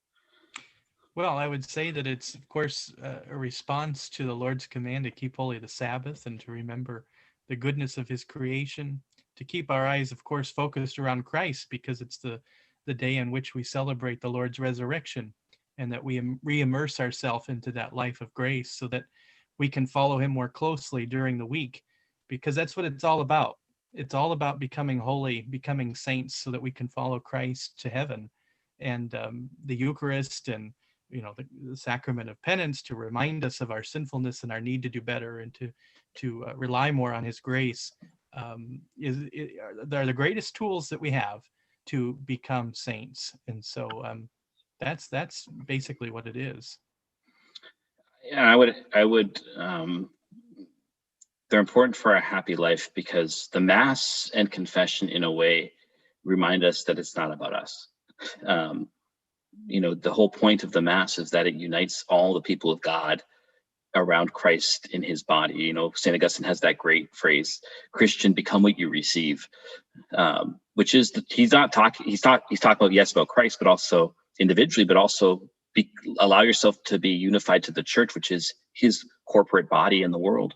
Well, I would say that it's, of course, a response to the Lord's command to keep holy the Sabbath and to remember the goodness of his creation, to keep our eyes, of course, focused around Christ, because it's the day in which we celebrate the Lord's resurrection, and that we re-immerse ourselves into that life of grace so that we can follow him more closely during the week, because that's what it's all about. It's all about becoming holy, becoming saints, so that we can follow Christ to heaven. And the Eucharist and the sacrament of penance, to remind us of our sinfulness and our need to do better and to rely more on his grace, they're the greatest tools that we have to become saints. And so that's basically what it is. Yeah, I would they're important for a happy life, because the Mass and confession in a way remind us that it's not about us. The whole point of the Mass is that it unites all the people of God around Christ in his body. St. Augustine has that great phrase, Christian, become what you receive, which is he's talking about Christ, but also individually, but also allow yourself to be unified to the church, which is his corporate body in the world.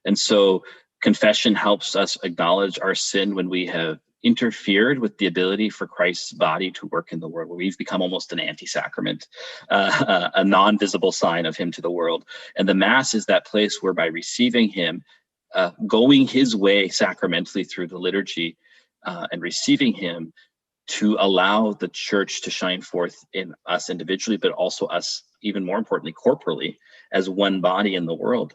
And so confession helps us acknowledge our sin when we have interfered with the ability for Christ's body to work in the world, where we've become almost an anti-sacrament, a non-visible sign of him to the world. And the Mass is that place where, by receiving him, going his way sacramentally through the liturgy, and receiving him, to allow the church to shine forth in us individually, but also us, even more importantly, corporally, as one body in the world.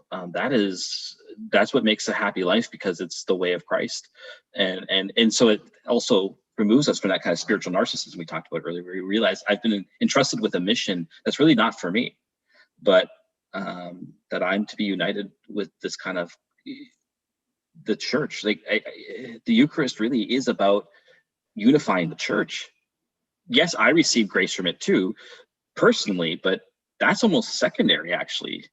That's what makes a happy life, because it's the way of Christ. And so it also removes us from that kind of spiritual narcissism we talked about earlier, where we realize I've been entrusted with a mission that's really not for me, but that I'm to be united with this kind of the church. Like the Eucharist really is about unifying the church. Yes, I receive grace from it too, personally, but that's almost secondary, actually.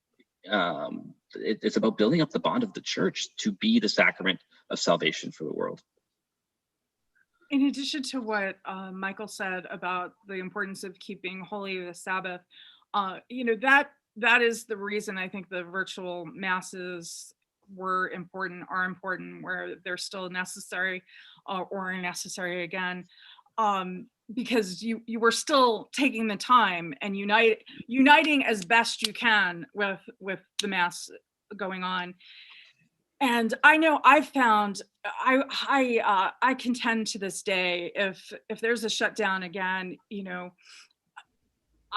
It's about building up the bond of the church to be the sacrament of salvation for the world. In addition to what Michael said about the importance of keeping holy the Sabbath, that is the reason I think the virtual masses are important, where they're still necessary, or necessary again, because you were still taking the time and uniting as best you can with the Mass going on. And I know I've found, I contend to this day, if there's a shutdown again,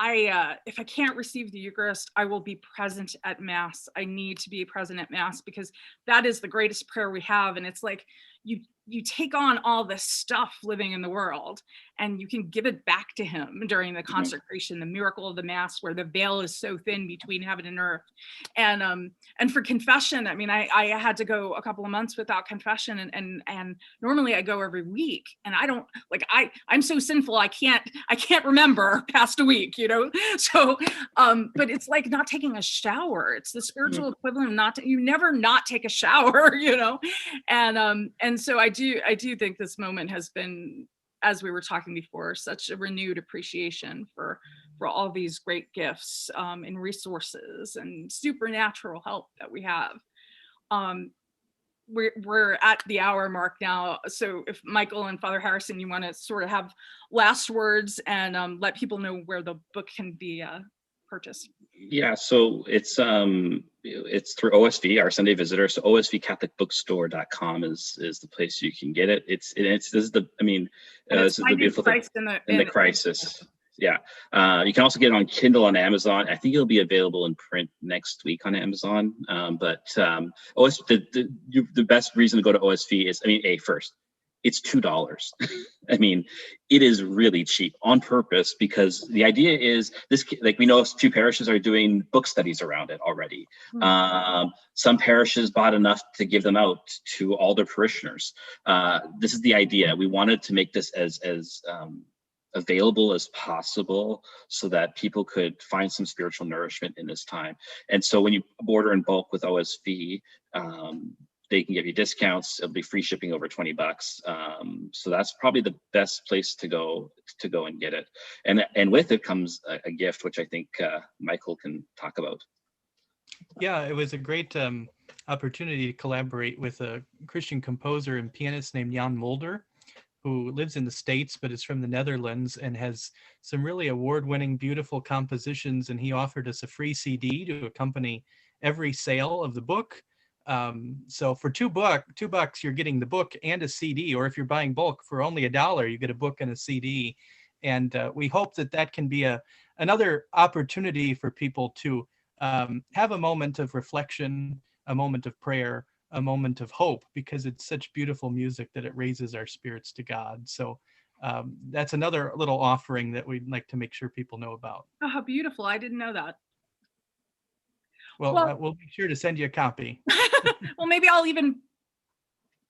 if I can't receive the Eucharist, I will be present at Mass. I need to be present at Mass, because that is the greatest prayer we have. And it's like you take on all this stuff living in the world, and you can give it back to him during the consecration, the miracle of the Mass, where the veil is so thin between heaven and earth. And for confession, I mean, I had to go a couple of months without confession, and normally I go every week, and I don't, like, I'm so sinful, I can't remember past a week, so but it's like not taking a shower. It's the spiritual equivalent of you never not take a shower, and so I do think this moment has been, as we were talking before, such a renewed appreciation for all these great gifts and resources and supernatural help that we have. We're at the hour mark now, so if Michael and Father Harrison, you want to sort of have last words and let people know where the book can be purchased. Yeah, so it's through OSV, our Sunday Visitor. So OSVCatholicBookstore.com is the place you can get it. This is the beautiful thing in the crisis. Yeah, you can also get it on Kindle on Amazon. I think it'll be available in print next week on Amazon. But the best reason to go to OSV is, first, it's $2. It is really cheap on purpose, because the idea is this, like, we know a few parishes are doing book studies around it already. Some parishes bought enough to give them out to all their parishioners. This is the idea. We wanted to make this as available as possible, so that people could find some spiritual nourishment in this time. And so when you order in bulk with OSV, they can give you discounts. It'll be free shipping over $20. So that's probably the best place to go and get it. And with it comes a gift, which I think Michael can talk about. Yeah, it was a great opportunity to collaborate with a Christian composer and pianist named Jan Mulder, who lives in the States but is from the Netherlands and has some really award-winning, beautiful compositions. And he offered us a free CD to accompany every sale of the book. So for $2, you're getting the book and a CD, or if you're buying bulk for only $1, you get a book and a CD. And we hope that can be another opportunity for people to have a moment of reflection, a moment of prayer, a moment of hope, because it's such beautiful music that it raises our spirits to God. So that's another little offering that we'd like to make sure people know about. Oh, how beautiful. I didn't know that. Well, we'll be sure to send you a copy. Well, maybe I'll even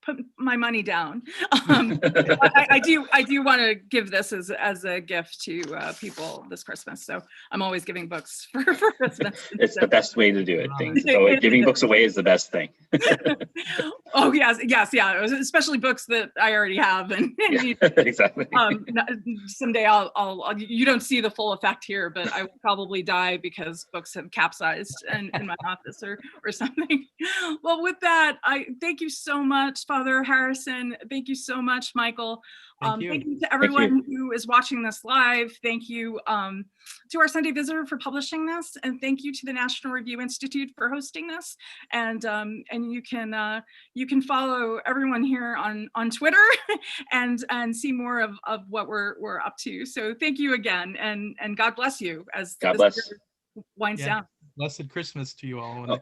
put my money down. I do want to give this as a gift to people this Christmas. So I'm always giving books for Christmas. It's the best way to do it. Right. So giving books away is the best thing. Oh yes, yeah. Especially books that I already have, and Yeah, exactly. Someday I'll you don't see the full effect here, but I will probably die because books have capsized in my office or something. Well, with that, I thank you so much, Father Harrison. Thank you so much, Michael. Thank you. Thank you to everyone who is watching this live. Thank you to our Sunday Visitor for publishing this, and thank you to the National Review Institute for hosting this. And you can follow everyone here on Twitter and see more of what we're up to. So thank you again, and God bless you as God bless. Winds down. Blessed Christmas to you all.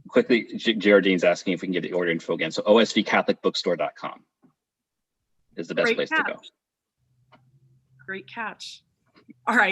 Quickly, Geraldine's asking if we can get the order info again. So osvcatholicbookstore.com is the best place to go. Great catch. All right.